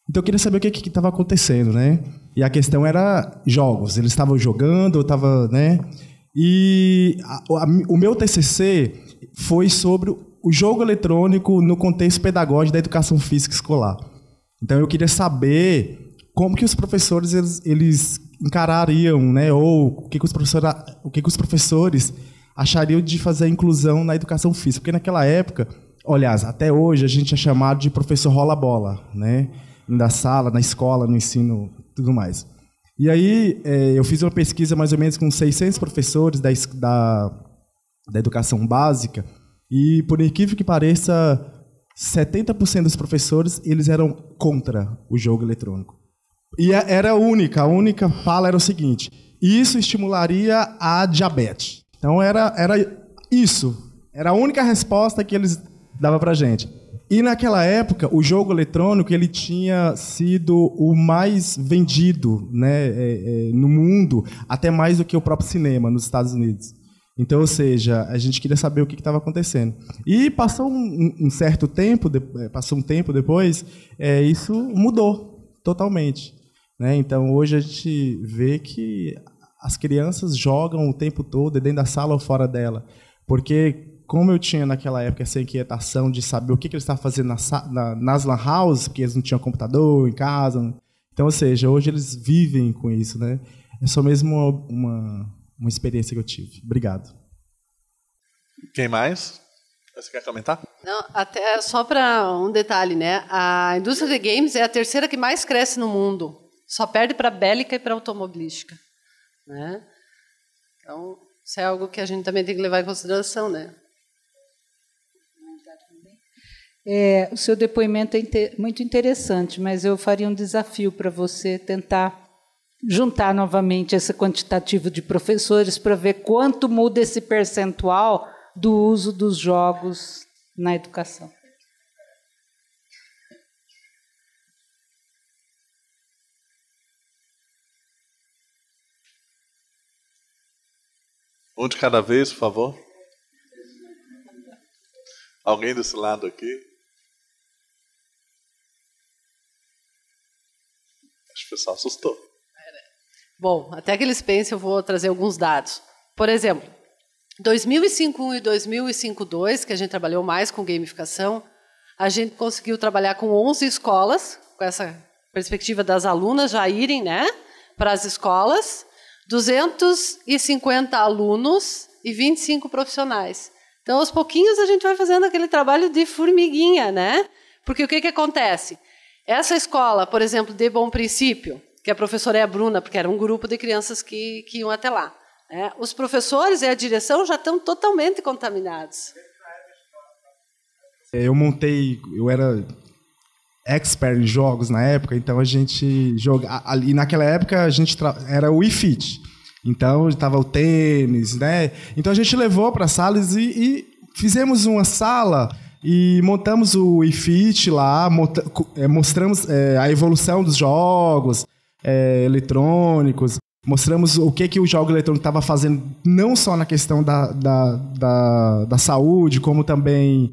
Então eu queria saber o que estava acontecendo, né? E a questão era jogos. Eles estavam jogando, eu estava, né? E o meu TCC foi sobre o jogo eletrônico no contexto pedagógico da educação física escolar. Então eu queria saber como que os professores eles encarariam, né? Ou o que os professores achariam de fazer a inclusão na educação física, porque naquela época, aliás, até hoje a gente é chamado de professor rola-bola, né? Na sala, na escola, no ensino, tudo mais. E aí eu fiz uma pesquisa mais ou menos com 600 professores da educação básica e, por incrível que pareça, 70% dos professores eles eram contra o jogo eletrônico. E era a única fala era o seguinte: isso estimularia a diabetes. Então era isso, era a única resposta que eles davam para a gente. E naquela época o jogo eletrônico ele tinha sido o mais vendido, né, no mundo, até mais do que o próprio cinema nos Estados Unidos. Então, ou seja, a gente queria saber o que estava acontecendo. E passou um certo tempo, passou um tempo depois, isso mudou totalmente, né? Então, hoje a gente vê que as crianças jogam o tempo todo, dentro da sala ou fora dela. Porque, como eu tinha naquela época essa inquietação de saber o que eles estavam fazendo nas lan houses, porque eles não tinham computador em casa. Então, ou seja, hoje eles vivem com isso, né? É só mesmo uma experiência que eu tive. Obrigado. Quem mais? Você quer comentar? Não, até só para um detalhe, né? A indústria de games é a terceira que mais cresce no mundo. Só perde para a bélica e para a automobilística, né? Então, isso é algo que a gente também tem que levar em consideração, né? O seu depoimento é muito interessante, mas eu faria um desafio para você tentar juntar novamente esse quantitativo de professores para ver quanto muda esse percentual do uso dos jogos na educação. Um de cada vez, por favor. Alguém desse lado aqui? Acho que o pessoal assustou. Bom, até que eles pensem, eu vou trazer alguns dados. Por exemplo, 2005 e 2005-2, que a gente trabalhou mais com gamificação, a gente conseguiu trabalhar com 11 escolas, com essa perspectiva das alunas já irem, né, para as escolas, 250 alunos e 25 profissionais. Então, aos pouquinhos, a gente vai fazendo aquele trabalho de formiguinha, né? Porque o que acontece? Essa escola, por exemplo, de Bom Princípio, que a professora é a Bruna, porque era um grupo de crianças que iam até lá, né? Os professores e a direção já estão totalmente contaminados. Eu era expert em jogos na época, então a gente jogava. Ali naquela época a gente era o Wii Fit. Então estava o tênis, né? Então a gente levou para as salas e fizemos uma sala e montamos o Wii Fit lá, mostramos a evolução dos jogos eletrônicos, mostramos o que o jogo eletrônico estava fazendo, não só na questão da saúde, como também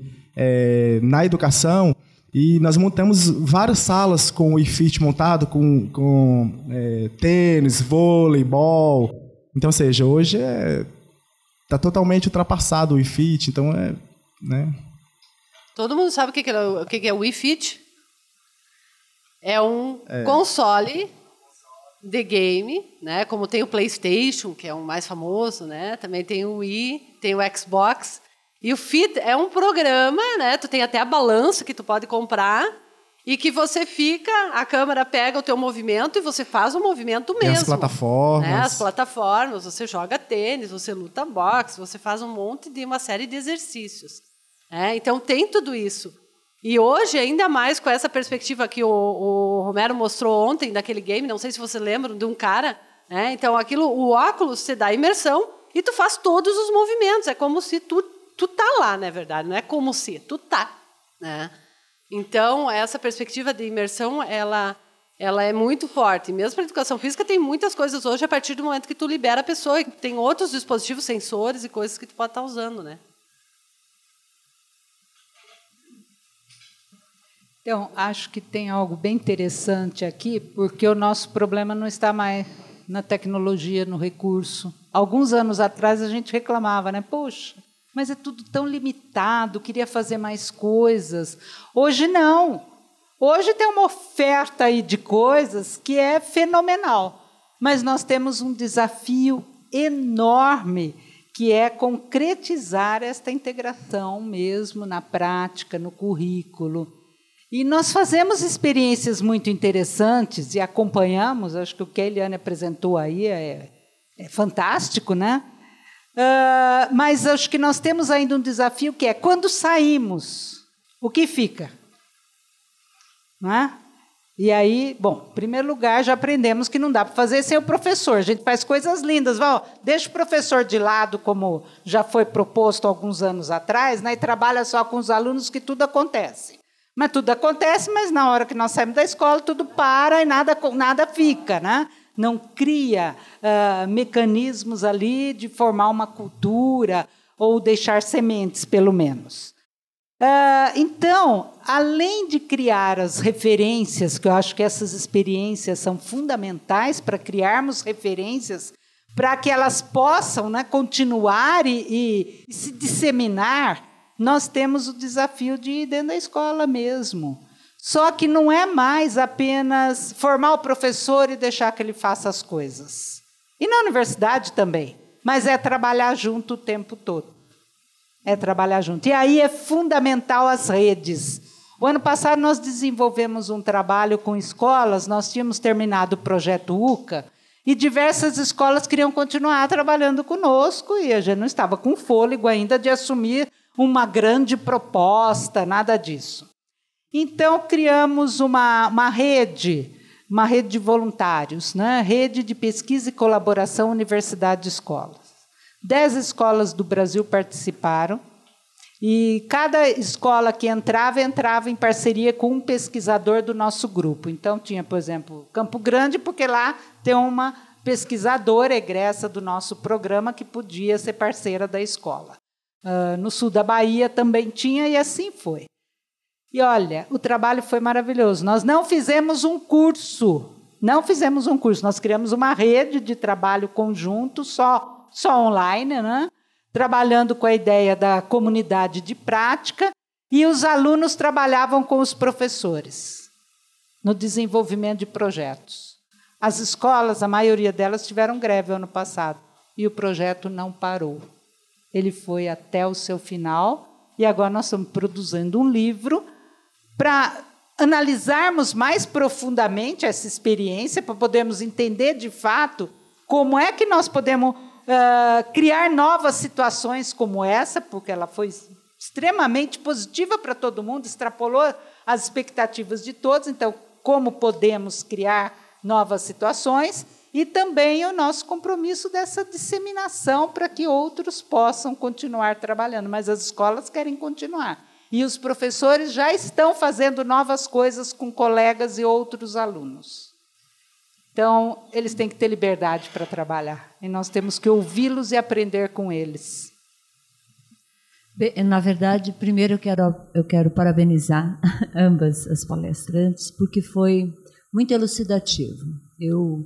na educação. E nós montamos várias salas com o Wii Fit montado, com tênis, vôleibol. Então, ou seja, hoje está totalmente ultrapassado o Wii Fit. Então, né? Todo mundo sabe o que é o Wii Fit? É um console de game, né? Como tem o PlayStation, que é o mais famoso, né? Também tem o Wii, tem o Xbox. E o Fit é um programa, né? Tu tem até a balança que tu pode comprar e que você fica, a câmera pega o teu movimento e você faz o movimento mesmo. Tem as plataformas. Né? As plataformas, você joga tênis, você luta boxe, você faz uma série de exercícios. Então tem tudo isso. E hoje, ainda mais com essa perspectiva que o Romero mostrou ontem daquele game, não sei se você lembra, de um cara, né? Então o óculos te dá imersão e tu faz todos os movimentos. É como se tu tá lá, na verdade, não é como se, tu tá, né? Então, essa perspectiva de imersão, ela é muito forte. Mesmo para a educação física, tem muitas coisas hoje a partir do momento que tu libera a pessoa, e tem outros dispositivos, sensores e coisas que tu pode estar usando, né? Então, acho que tem algo bem interessante aqui, porque o nosso problema não está mais na tecnologia, no recurso. Alguns anos atrás, a gente reclamava, né? Poxa, mas é tudo tão limitado, queria fazer mais coisas. Hoje não. Hoje tem uma oferta aí de coisas que é fenomenal. Mas nós temos um desafio enorme, que é concretizar esta integração mesmo na prática, no currículo. E nós fazemos experiências muito interessantes e acompanhamos, acho que o que a Eliane apresentou aí é fantástico, né? Mas acho que nós temos ainda um desafio que é, quando saímos, o que fica? Não é? E aí, bom, em primeiro lugar, já aprendemos que não dá para fazer sem o professor. A gente faz coisas lindas. Deixa o professor de lado, como já foi proposto alguns anos atrás, né, e trabalha só com os alunos, que tudo acontece. Mas tudo acontece, mas na hora que nós saímos da escola, tudo para e nada fica, né? Não cria mecanismos ali de formar uma cultura ou deixar sementes, pelo menos. Então, além de criar as referências, que eu acho que essas experiências são fundamentais para criarmos referências, para que elas possam, né, continuar e se disseminar, nós temos o desafio de ir dentro da escola mesmo. Só que não é mais apenas formar o professor e deixar que ele faça as coisas. E na universidade também, mas é trabalhar junto o tempo todo. É trabalhar junto. E aí é fundamental as redes. O ano passado nós desenvolvemos um trabalho com escolas, nós tínhamos terminado o projeto UCA, e diversas escolas queriam continuar trabalhando conosco, e a gente não estava com fôlego ainda de assumir uma grande proposta, nada disso. Então, criamos uma rede de voluntários, né? Rede de pesquisa e colaboração universidade-escolas. 10 escolas do Brasil participaram, e cada escola que entrava em parceria com um pesquisador do nosso grupo. Então, tinha, por exemplo, Campo Grande, porque lá tem uma pesquisadora egressa do nosso programa que podia ser parceira da escola. No sul da Bahia também tinha, e assim foi. E, olha, o trabalho foi maravilhoso. Nós não fizemos um curso, nós criamos uma rede de trabalho conjunto, só online, né? Trabalhando com a ideia da comunidade de prática, e os alunos trabalhavam com os professores no desenvolvimento de projetos. As escolas, a maioria delas, tiveram greve ano passado, e o projeto não parou. Ele foi até o seu final, e agora nós estamos produzindo um livro para analisarmos mais profundamente essa experiência, para podermos entender, de fato, como é que nós podemos criar novas situações como essa, porque ela foi extremamente positiva para todo mundo, extrapolou as expectativas de todos. Então, como podemos criar novas situações, e também o nosso compromisso dessa disseminação para que outros possam continuar trabalhando, mas as escolas querem continuar. E os professores já estão fazendo novas coisas com colegas e outros alunos. Então, eles têm que ter liberdade para trabalhar, e nós temos que ouvi-los e aprender com eles. Na verdade, primeiro eu quero parabenizar ambas as palestrantes, porque foi muito elucidativo. Eu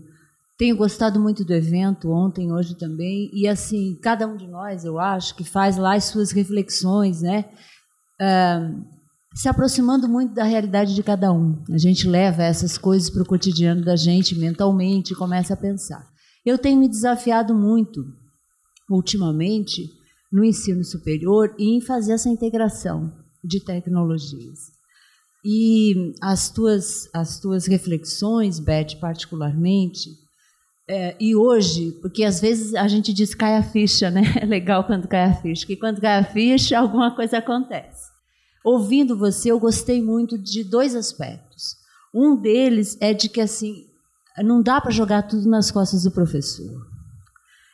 tenho gostado muito do evento, ontem, hoje também, e assim, cada um de nós, eu acho, que faz lá as suas reflexões, né? Se aproximando muito da realidade de cada um. A gente leva essas coisas para o cotidiano da gente mentalmente e começa a pensar. Eu tenho me desafiado muito, ultimamente, no ensino superior e em fazer essa integração de tecnologias. E as tuas reflexões, Beth, particularmente, e hoje, porque às vezes a gente diz cai a ficha, né? É legal quando cai a ficha, porque quando cai a ficha, alguma coisa acontece. Ouvindo você, eu gostei muito de 2 aspectos. Um deles é de que assim, não dá para jogar tudo nas costas do professor.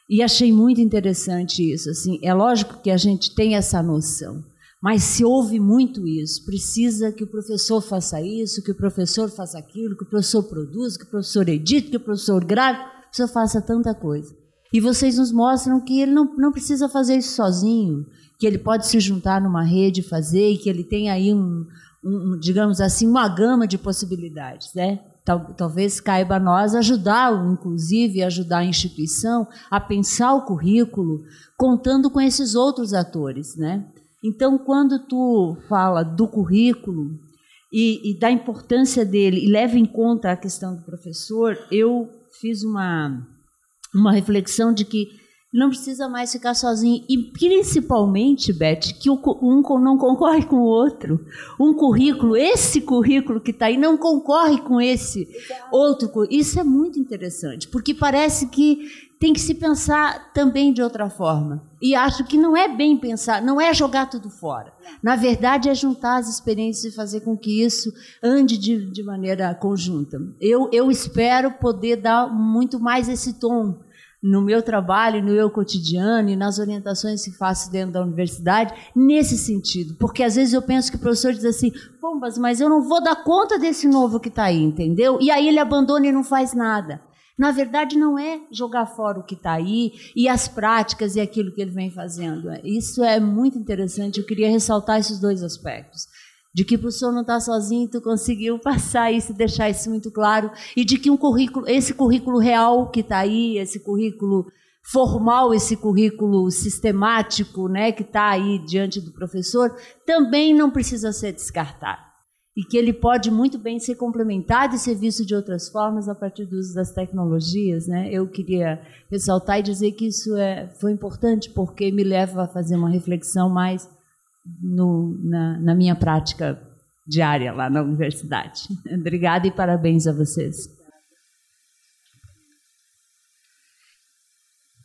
E achei muito interessante isso. Assim, é lógico que a gente tem essa noção, mas se ouve muito isso. Precisa que o professor faça isso, que o professor faça aquilo, que o professor produza, que o professor edite, que o professor grave, que o professor faça tanta coisa. E vocês nos mostram que ele não precisa fazer isso sozinho, que ele pode se juntar numa rede e fazer, e que ele tem aí digamos assim, uma gama de possibilidades, né? Talvez caiba a nós ajudá-lo, inclusive, ajudar a instituição a pensar o currículo, contando com esses outros atores, né? Então, quando tu fala do currículo e da importância dele, e leva em conta a questão do professor, eu fiz uma reflexão de que Não precisa mais ficar sozinho. E, principalmente, Beth, que um não concorre com o outro. Um currículo, esse currículo que está aí, não concorre com esse outro currículo. Isso é muito interessante, porque parece que tem que se pensar também de outra forma. E acho que não é bem pensar, não é jogar tudo fora. Na verdade, é juntar as experiências e fazer com que isso ande de maneira conjunta. Eu espero poder dar muito mais esse tom no meu trabalho, no meu cotidiano e nas orientações que faço dentro da universidade, nesse sentido. Porque, às vezes, eu penso que o professor diz assim, Pombas, mas eu não vou dar conta desse novo que está aí, entendeu? E aí ele abandona e não faz nada. Na verdade, não é jogar fora o que está aí e as práticas e aquilo que ele vem fazendo. Isso é muito interessante. Eu queria ressaltar esses dois aspectos. De que o professor não está sozinho, tu conseguiu passar isso e deixar isso muito claro. E de que esse currículo real que está aí, esse currículo formal, esse currículo sistemático, né, que está aí diante do professor, também não precisa ser descartado. E que ele pode muito bem ser complementado e ser visto de outras formas a partir do uso das tecnologias, né? Eu queria ressaltar e dizer que isso foi importante, porque me leva a fazer uma reflexão mais na minha prática diária lá na universidade. Obrigada e parabéns a vocês.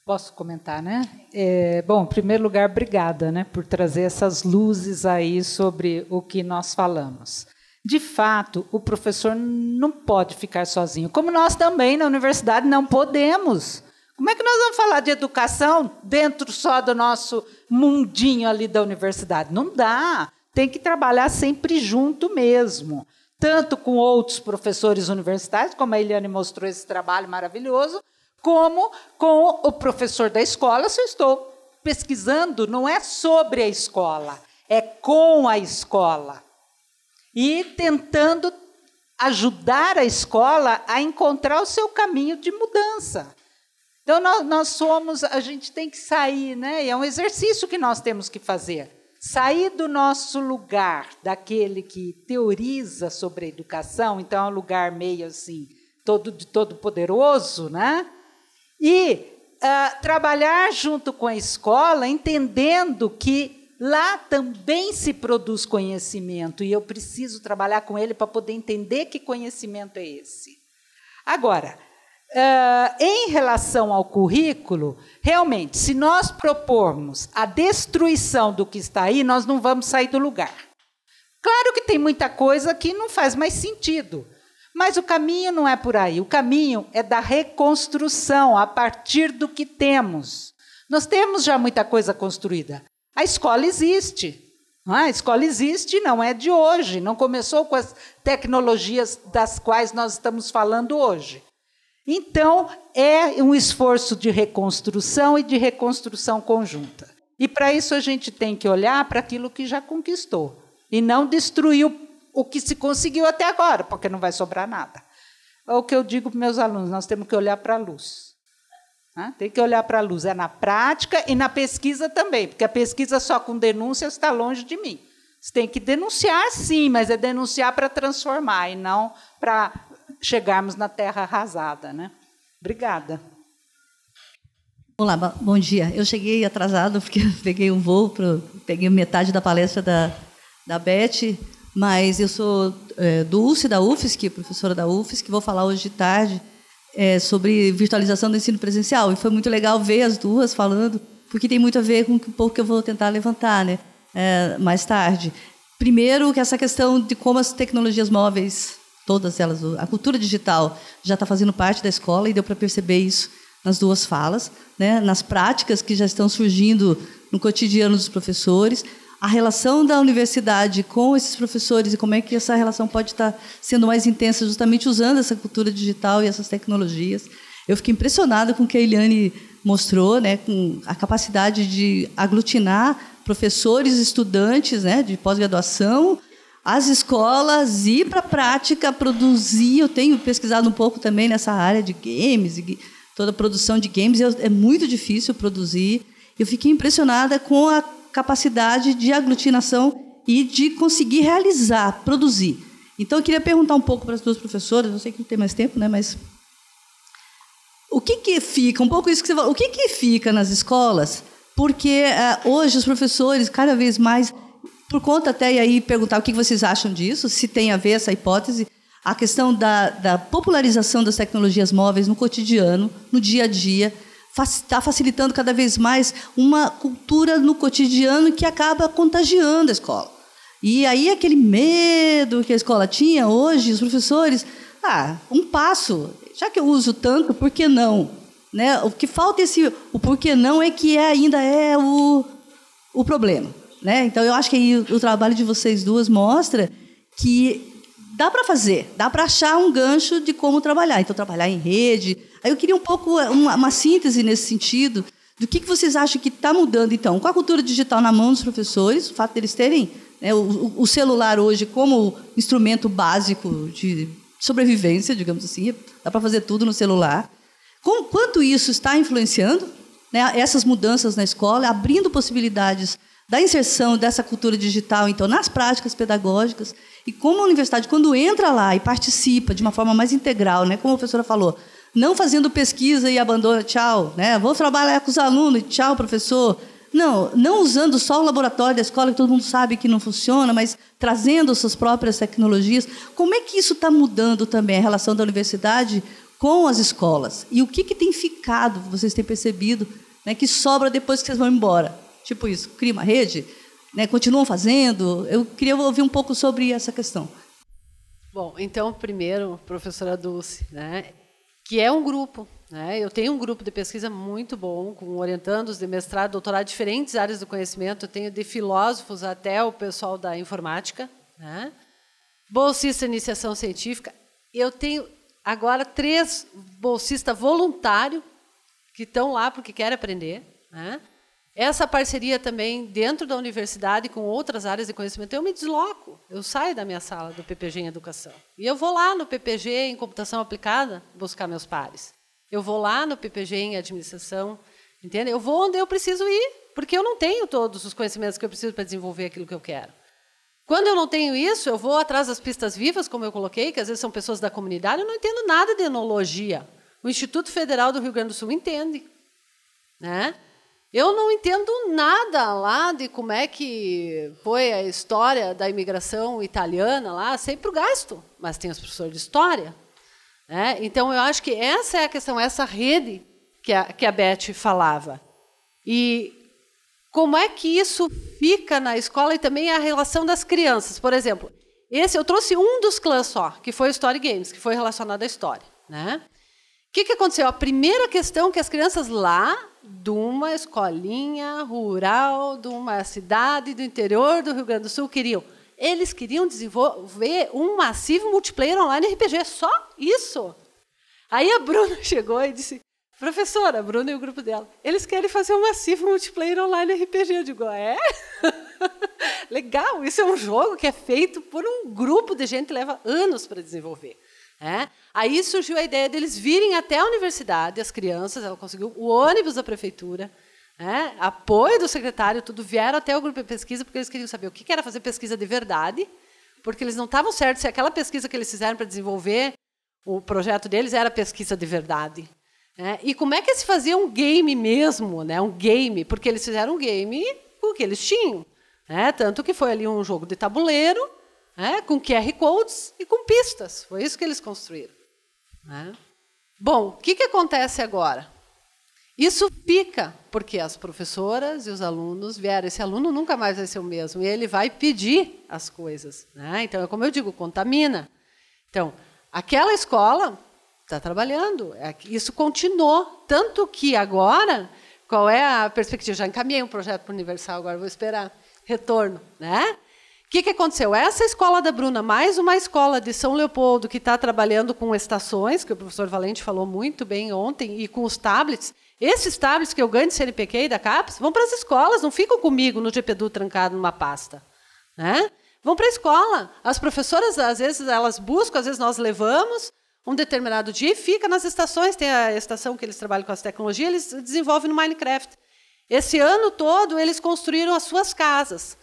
Posso comentar, né? Bom, em primeiro lugar, obrigada, né, por trazer essas luzes aí sobre o que nós falamos. De fato, o professor não pode ficar sozinho, como nós também na universidade não podemos. Como é que nós vamos falar de educação dentro só do nosso mundinho ali da universidade? Não dá. Tem que trabalhar sempre junto mesmo. Tanto com outros professores universitários, como a Eliane mostrou esse trabalho maravilhoso, como com o professor da escola. Se eu estou pesquisando, não é sobre a escola, é com a escola. E tentando ajudar a escola a encontrar o seu caminho de mudança. Então, a gente tem que sair, né? É um exercício que nós temos que fazer. Sair do nosso lugar, daquele que teoriza sobre a educação, então é um lugar meio assim, todo poderoso, né? E trabalhar junto com a escola, entendendo que lá também se produz conhecimento, e eu preciso trabalhar com ele para poder entender que conhecimento é esse. Agora, em relação ao currículo, realmente, se nós propormos a destruição do que está aí, nós não vamos sair do lugar. Claro que tem muita coisa que não faz mais sentido, mas o caminho não é por aí. O caminho é da reconstrução a partir do que temos. Nós temos já muita coisa construída. A escola existe. A escola existe, não é de hoje, não começou com as tecnologias das quais nós estamos falando hoje. Então, é um esforço de reconstrução e de reconstrução conjunta. E, para isso, a gente tem que olhar para aquilo que já conquistou e não destruir o que se conseguiu até agora, porque não vai sobrar nada. É o que eu digo para meus alunos, nós temos que olhar para a luz. Tem que olhar para a luz, é na prática e na pesquisa também, porque a pesquisa só com denúncias está longe de mim. Você tem que denunciar, sim, mas é denunciar para transformar e não para chegarmos na terra arrasada, né? Obrigada. Olá, bom dia. Eu cheguei atrasado porque peguei um voo, peguei metade da palestra da Beth, mas eu sou do UFSC, da UFSC, professora da UFSC, que vou falar hoje de tarde sobre virtualização do ensino presencial. E foi muito legal ver as duas falando, porque tem muito a ver com um pouco que eu vou tentar levantar, né, mais tarde. Primeiro, que essa questão de como as tecnologias móveis, todas elas, a cultura digital, já está fazendo parte da escola, e deu para perceber isso nas duas falas, né, nas práticas que já estão surgindo no cotidiano dos professores, a relação da universidade com esses professores e como é que essa relação pode estar sendo mais intensa justamente usando essa cultura digital e essas tecnologias. Eu fiquei impressionada com o que a Eliane mostrou, né, com a capacidade de aglutinar professores, estudantes, né, de pós-graduação, as escolas, ir para a prática, produzir. Eu tenho pesquisado um pouco também nessa área de games, toda a produção de games, é muito difícil produzir. Eu fiquei impressionada com a capacidade de aglutinação e de conseguir realizar, produzir. Então, eu queria perguntar um pouco para as duas professoras, eu sei que não tem mais tempo, né, mas o que fica, um pouco isso que você falou, o que fica nas escolas? Porque hoje os professores, cada vez mais, por conta até, e aí perguntar o que vocês acham disso, se tem a ver essa hipótese, a questão da popularização das tecnologias móveis no cotidiano, no dia a dia, está facilitando cada vez mais uma cultura no cotidiano que acaba contagiando a escola. E aí aquele medo que a escola tinha, hoje os professores, um passo, já que eu uso tanto, por que não? Né? O que falta o porquê não é que ainda é o problema. Né? Então, eu acho que o trabalho de vocês duas mostra que dá para fazer, dá para achar um gancho de como trabalhar. Então, trabalhar em rede. Aí eu queria um pouco uma síntese nesse sentido do que vocês acham que está mudando, então, com a cultura digital na mão dos professores, o fato deles terem, né, o celular hoje como instrumento básico de sobrevivência, digamos assim, dá para fazer tudo no celular. Quanto isso está influenciando, né, essas mudanças na escola, abrindo possibilidades da inserção dessa cultura digital, então, nas práticas pedagógicas, e como a universidade, quando entra lá e participa de uma forma mais integral, né, como a professora falou, não fazendo pesquisa e abandona, tchau, né, vou trabalhar com os alunos, tchau, professor. Não usando só o laboratório da escola, que todo mundo sabe que não funciona, mas trazendo suas próprias tecnologias. Como é que isso está mudando também a relação da universidade com as escolas? E o que tem ficado, vocês têm percebido, né, que sobra depois que vocês vão embora? Tipo isso, cria uma rede, né, continuam fazendo? Eu queria ouvir um pouco sobre essa questão. Bom, então, primeiro, professora Dulce, né, que é um grupo. Né, eu tenho um grupo de pesquisa muito bom, com orientandos de mestrado, doutorado, diferentes áreas do conhecimento. Eu tenho de filósofos até o pessoal da informática, né, bolsista de iniciação científica. Eu tenho agora 3 bolsistas voluntários que estão lá porque querem aprender. Né. Essa parceria também dentro da universidade com outras áreas de conhecimento. Eu me desloco, eu saio da minha sala do PPG em Educação. E eu vou lá no PPG em Computação Aplicada buscar meus pares. Eu vou lá no PPG em Administração, entende? Eu vou onde eu preciso ir, porque eu não tenho todos os conhecimentos que eu preciso para desenvolver aquilo que eu quero. Quando eu não tenho isso, eu vou atrás das pistas vivas, como eu coloquei, que às vezes são pessoas da comunidade, eu não entendo nada de enologia. O Instituto Federal do Rio Grande do Sul entende. Né? Eu não entendo nada lá de como é que foi a história da imigração italiana lá, sei para o gasto, mas tem os professores de história. Né? Então, eu acho que essa é a questão, essa rede que a Beth falava. E como é que isso fica na escola e também a relação das crianças. Por exemplo, eu trouxe um dos clãs só, que foi o Story Games, que foi relacionado à história. Né? O que aconteceu? A primeira questão que as crianças lá, de uma escolinha rural, de uma cidade do interior do Rio Grande do Sul, eles queriam desenvolver um massivo multiplayer online RPG, só isso. Aí a Bruna chegou e disse, professora, a Bruna e o grupo dela, eles querem fazer um massivo multiplayer online RPG. Eu digo, é? Legal, isso é um jogo que é feito por um grupo de gente que leva anos para desenvolver. Aí surgiu a ideia deles virem até a universidade, as crianças, ela conseguiu o ônibus da prefeitura, apoio do secretário, tudo, vieram até o grupo de pesquisa, porque eles queriam saber o que era fazer pesquisa de verdade, porque eles não estavam certos se aquela pesquisa que eles fizeram para desenvolver o projeto deles era pesquisa de verdade. E como é que se fazia um game mesmo, um game, porque eles fizeram um game com o que eles tinham. Tanto que foi ali um jogo de tabuleiro, com QR Codes e com pistas. Foi isso que eles construíram. Bom, o que acontece agora? Isso fica porque as professoras e os alunos vieram. Esse aluno nunca mais vai ser o mesmo. E ele vai pedir as coisas. Então, como eu digo, contamina. Então, aquela escola está trabalhando. Isso continuou. Tanto que agora, qual é a perspectiva? Já encaminhei um projeto para o Universal, agora vou esperar retorno. O que aconteceu? Essa escola da Bruna, mais uma escola de São Leopoldo, que está trabalhando com estações, que o professor Valente falou muito bem ontem, e com os tablets. Esses tablets que eu ganho de CNPq e da CAPES vão para as escolas, não ficam comigo no GPDU trancado numa pasta. Vão para a escola. As professoras, às vezes, elas buscam, às vezes nós levamos um determinado dia e fica nas estações. Tem a estação que eles trabalham com as tecnologias, eles desenvolvem no Minecraft. Esse ano todo, eles construíram as suas casas.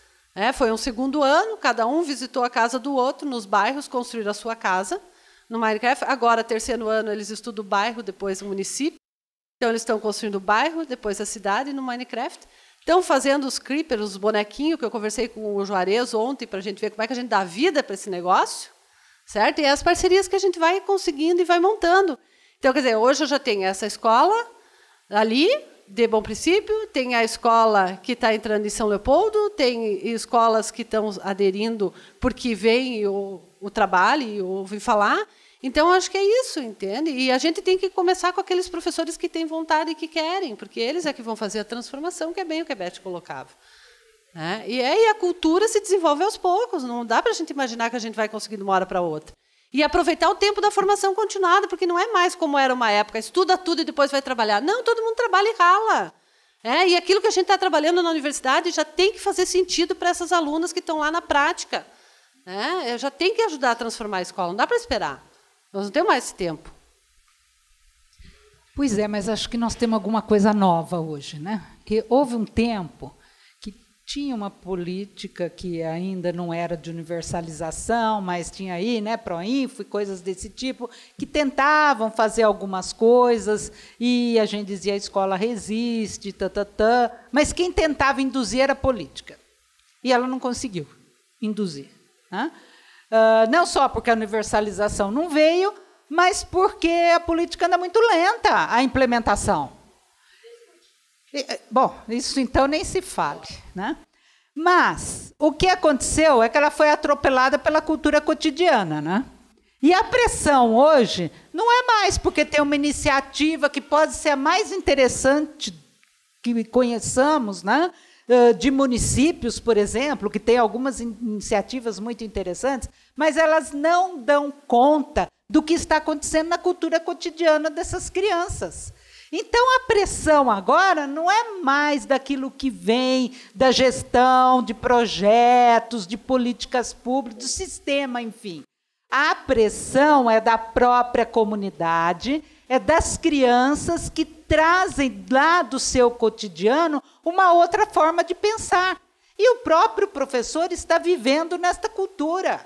Foi um segundo ano, cada um visitou a casa do outro, nos bairros, construíram a sua casa no Minecraft. Agora, terceiro ano, eles estudam o bairro, depois o município. Então, eles estão construindo o bairro, depois a cidade no Minecraft. Estão fazendo os creepers, os bonequinhos, que eu conversei com o Juarez ontem, para a gente ver como é que a gente dá vida para esse negócio. Certo? E as parcerias que a gente vai conseguindo e vai montando. Então, quer dizer, hoje eu já tenho essa escola ali, de Bom Princípio, tem a escola que está entrando em São Leopoldo, tem escolas que estão aderindo porque vem o trabalho e ouvem falar. Então, acho que é isso, entende? E a gente tem que começar com aqueles professores que têm vontade e que querem, porque eles é que vão fazer a transformação, que é bem o que a Beth colocava. E aí a cultura se desenvolve aos poucos, não dá para a gente imaginar que a gente vai conseguir de uma hora para outra. E aproveitar o tempo da formação continuada, porque não é mais como era uma época, estuda tudo e depois vai trabalhar. Não, todo mundo trabalha e rala. E aquilo que a gente está trabalhando na universidade já tem que fazer sentido para essas alunas que estão lá na prática. Já tem que ajudar a transformar a escola, não dá para esperar. Nós não temos mais esse tempo. Pois é, mas acho que nós temos alguma coisa nova hoje, né? Porque houve um tempo que tinha uma política que ainda não era de universalização, mas tinha aí, né, Proinfo e coisas desse tipo, que tentavam fazer algumas coisas, e a gente dizia a escola resiste, mas quem tentava induzir era a política. E ela não conseguiu induzir. Né? Não só porque a universalização não veio, mas porque a política anda muito lenta, a implementação. Bom, isso então nem se fale. Né? Mas o que aconteceu é que ela foi atropelada pela cultura cotidiana. Né? E a pressão hoje não é mais porque tem uma iniciativa que pode ser a mais interessante que conheçamos, né? De municípios, por exemplo, que tem algumas iniciativas muito interessantes, mas elas não dão conta do que está acontecendo na cultura cotidiana dessas crianças. Então, a pressão agora não é mais daquilo que vem da gestão, de projetos, de políticas públicas, do sistema, enfim. A pressão é da própria comunidade, é das crianças que trazem lá do seu cotidiano uma outra forma de pensar. E o próprio professor está vivendo nesta cultura.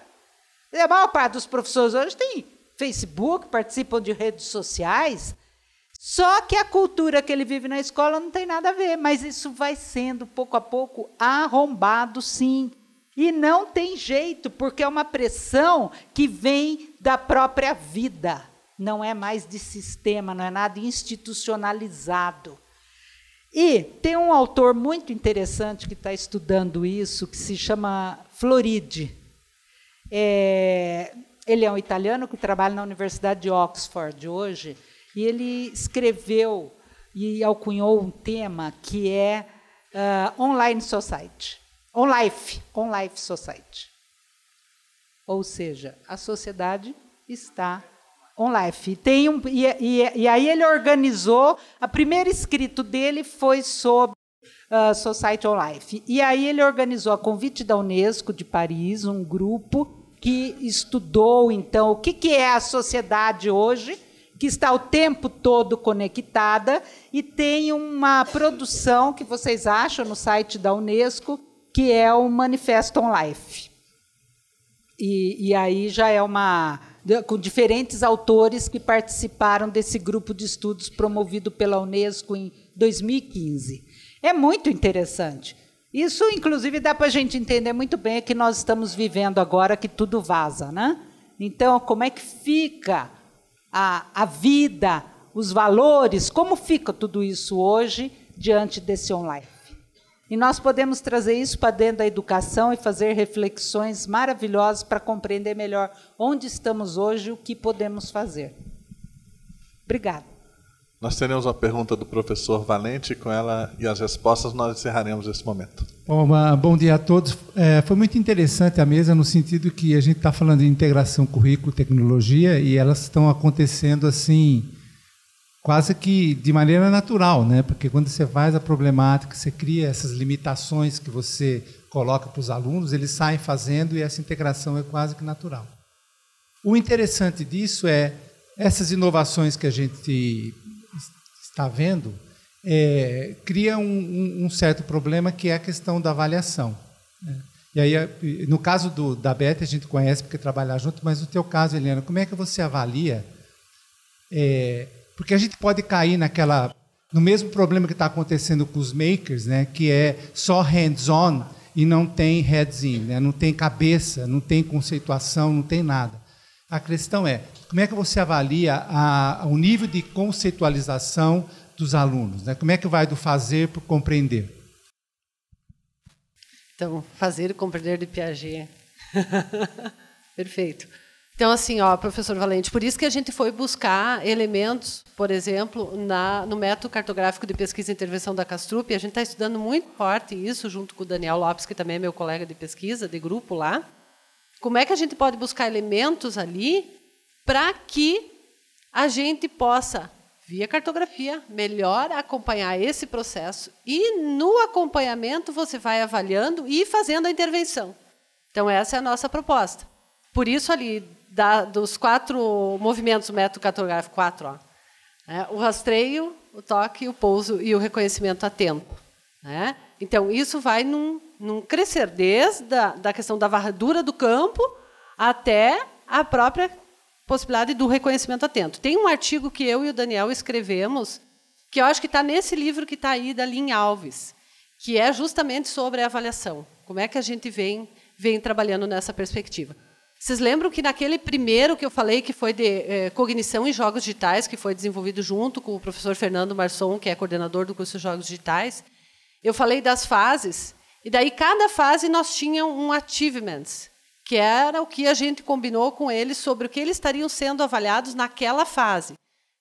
A maior parte dos professores hoje tem Facebook, participam de redes sociais, só que a cultura que ele vive na escola não tem nada a ver, mas isso vai sendo, pouco a pouco, arrombado, sim. E não tem jeito, porque é uma pressão que vem da própria vida. Não é mais de sistema, não é nada institucionalizado. E tem um autor muito interessante que está estudando isso, que se chama Floridi. Ele é um italiano que trabalha na Universidade de Oxford hoje, e ele escreveu e alcunhou um tema que é Online Society. On Life Society. Ou seja, a sociedade está on life. E aí ele organizou, o primeiro escrito dele foi sobre Society on Life. E aí ele organizou, a convite da Unesco de Paris, um grupo que estudou, então, o que é a sociedade hoje, que está o tempo todo conectada, e tem uma produção que vocês acham no site da Unesco, que é o Manifesto on Life. E aí já é com diferentes autores que participaram desse grupo de estudos promovido pela Unesco em 2015. É muito interessante. Isso, inclusive, dá para a gente entender muito bem o que nós estamos vivendo agora, que tudo vaza. Né? Então, como é que fica a vida, os valores, como fica tudo isso hoje diante desse on-life? E nós podemos trazer isso para dentro da educação e fazer reflexões maravilhosas para compreender melhor onde estamos hoje e o que podemos fazer. Obrigada. Nós teremos uma pergunta do professor Valente, com ela e as respostas nós encerraremos esse momento. Bom dia a todos. Foi muito interessante a mesa no sentido que a gente está falando de integração currículo-tecnologia e elas estão acontecendo assim, quase que de maneira natural, né? Porque quando você faz a problemática, você cria essas limitações que você coloca para os alunos, eles saem fazendo e essa integração é quase que natural. O interessante disso é essas inovações que a gente está vendo, cria um certo problema que é a questão da avaliação. Né? E aí, no caso da Beth, a gente conhece porque trabalha junto, mas no teu caso, Eliana, como é que você avalia? Porque a gente pode cair naquela no mesmo problema que está acontecendo com os makers, né, que é só hands-on e não tem heads-in, né, não tem cabeça, não tem conceituação, não tem nada. A questão é, como é que você avalia o nível de conceitualização dos alunos, né? Como é que vai do fazer para o compreender? Então, fazer e compreender de Piaget. Perfeito. Então, assim, ó, professor Valente, por isso que a gente foi buscar elementos, por exemplo, no método cartográfico de pesquisa e intervenção da Castrup, a gente está estudando muito forte isso, junto com o Daniel Lopes, que também é meu colega de pesquisa, de grupo lá. Como é que a gente pode buscar elementos ali para que a gente possa, via cartografia, melhor acompanhar esse processo e, no acompanhamento, você vai avaliando e fazendo a intervenção. Então, essa é a nossa proposta. Por isso, ali, dos 4 movimentos do método cartográfico, 4, ó, né, o rastreio, o toque, o pouso e o reconhecimento a tempo. Né? Então, isso vai num crescer desde a questão da varredura do campo até a própria possibilidade do reconhecimento atento. Tem um artigo que eu e o Daniel escrevemos, que eu acho que está nesse livro que está aí, da Lynn Alves, que é justamente sobre a avaliação. Como é que a gente vem trabalhando nessa perspectiva. Vocês lembram que naquele primeiro que eu falei, que foi de cognição em jogos digitais, que foi desenvolvido junto com o professor Fernando Marçom, que é coordenador do curso de jogos digitais, eu falei das fases, e daí cada fase nós tínhamos um achievements, que era o que a gente combinou com eles sobre o que eles estariam sendo avaliados naquela fase.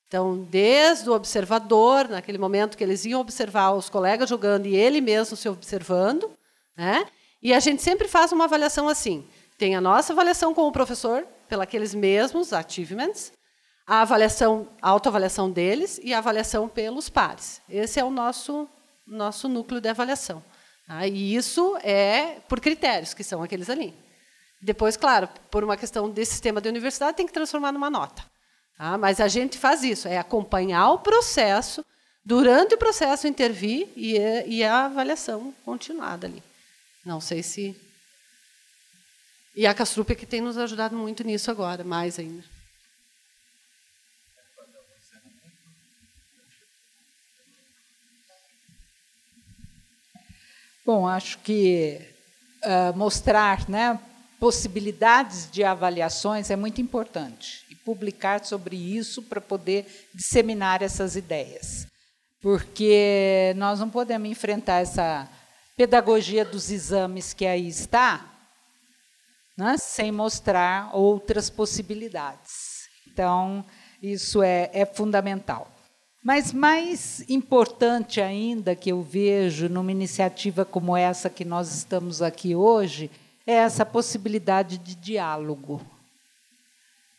Então, desde o observador, naquele momento que eles iam observar os colegas jogando e ele mesmo se observando, né? E a gente sempre faz uma avaliação assim. Tem a nossa avaliação com o professor, pelos mesmos achievements, a autoavaliação deles e a avaliação pelos pares. Esse é o nosso núcleo de avaliação. Tá? E isso é por critérios, que são aqueles ali. Depois, claro, por uma questão de sistema de universidade, tem que transformar numa nota. Tá? Mas a gente faz isso, é acompanhar o processo, durante o processo intervir e a avaliação continuada ali. Não sei se... E a Castrup é que tem nos ajudado muito nisso agora, mais ainda. Bom, acho que mostrar, né, possibilidades de avaliações é muito importante. E publicar sobre isso para poder disseminar essas ideias. Porque nós não podemos enfrentar essa pedagogia dos exames que aí está, né, sem mostrar outras possibilidades. Então, isso é fundamental. Mas mais importante ainda que eu vejo numa iniciativa como essa que nós estamos aqui hoje, é essa possibilidade de diálogo.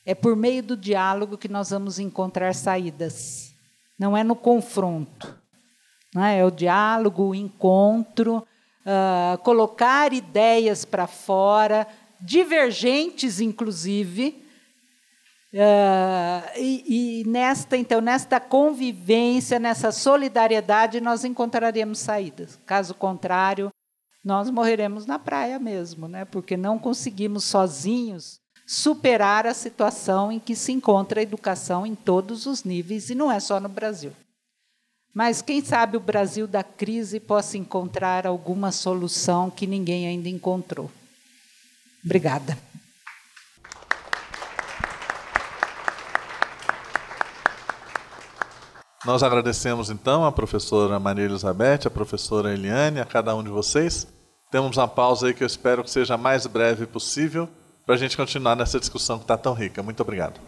É por meio do diálogo que nós vamos encontrar saídas. Não é no confronto. Não é o diálogo, o encontro, colocar ideias para fora, divergentes, inclusive, e nesta convivência, nessa solidariedade, nós encontraremos saídas. Caso contrário, nós morreremos na praia mesmo, né? Porque não conseguimos sozinhos superar a situação em que se encontra a educação em todos os níveis, e não é só no Brasil. Mas quem sabe o Brasil da crise possa encontrar alguma solução que ninguém ainda encontrou. Obrigada. Nós agradecemos, então, a professora Maria Elizabeth, a professora Eliane, a cada um de vocês. Temos uma pausa aí que eu espero que seja a mais breve possível para a gente continuar nessa discussão que está tão rica. Muito obrigado.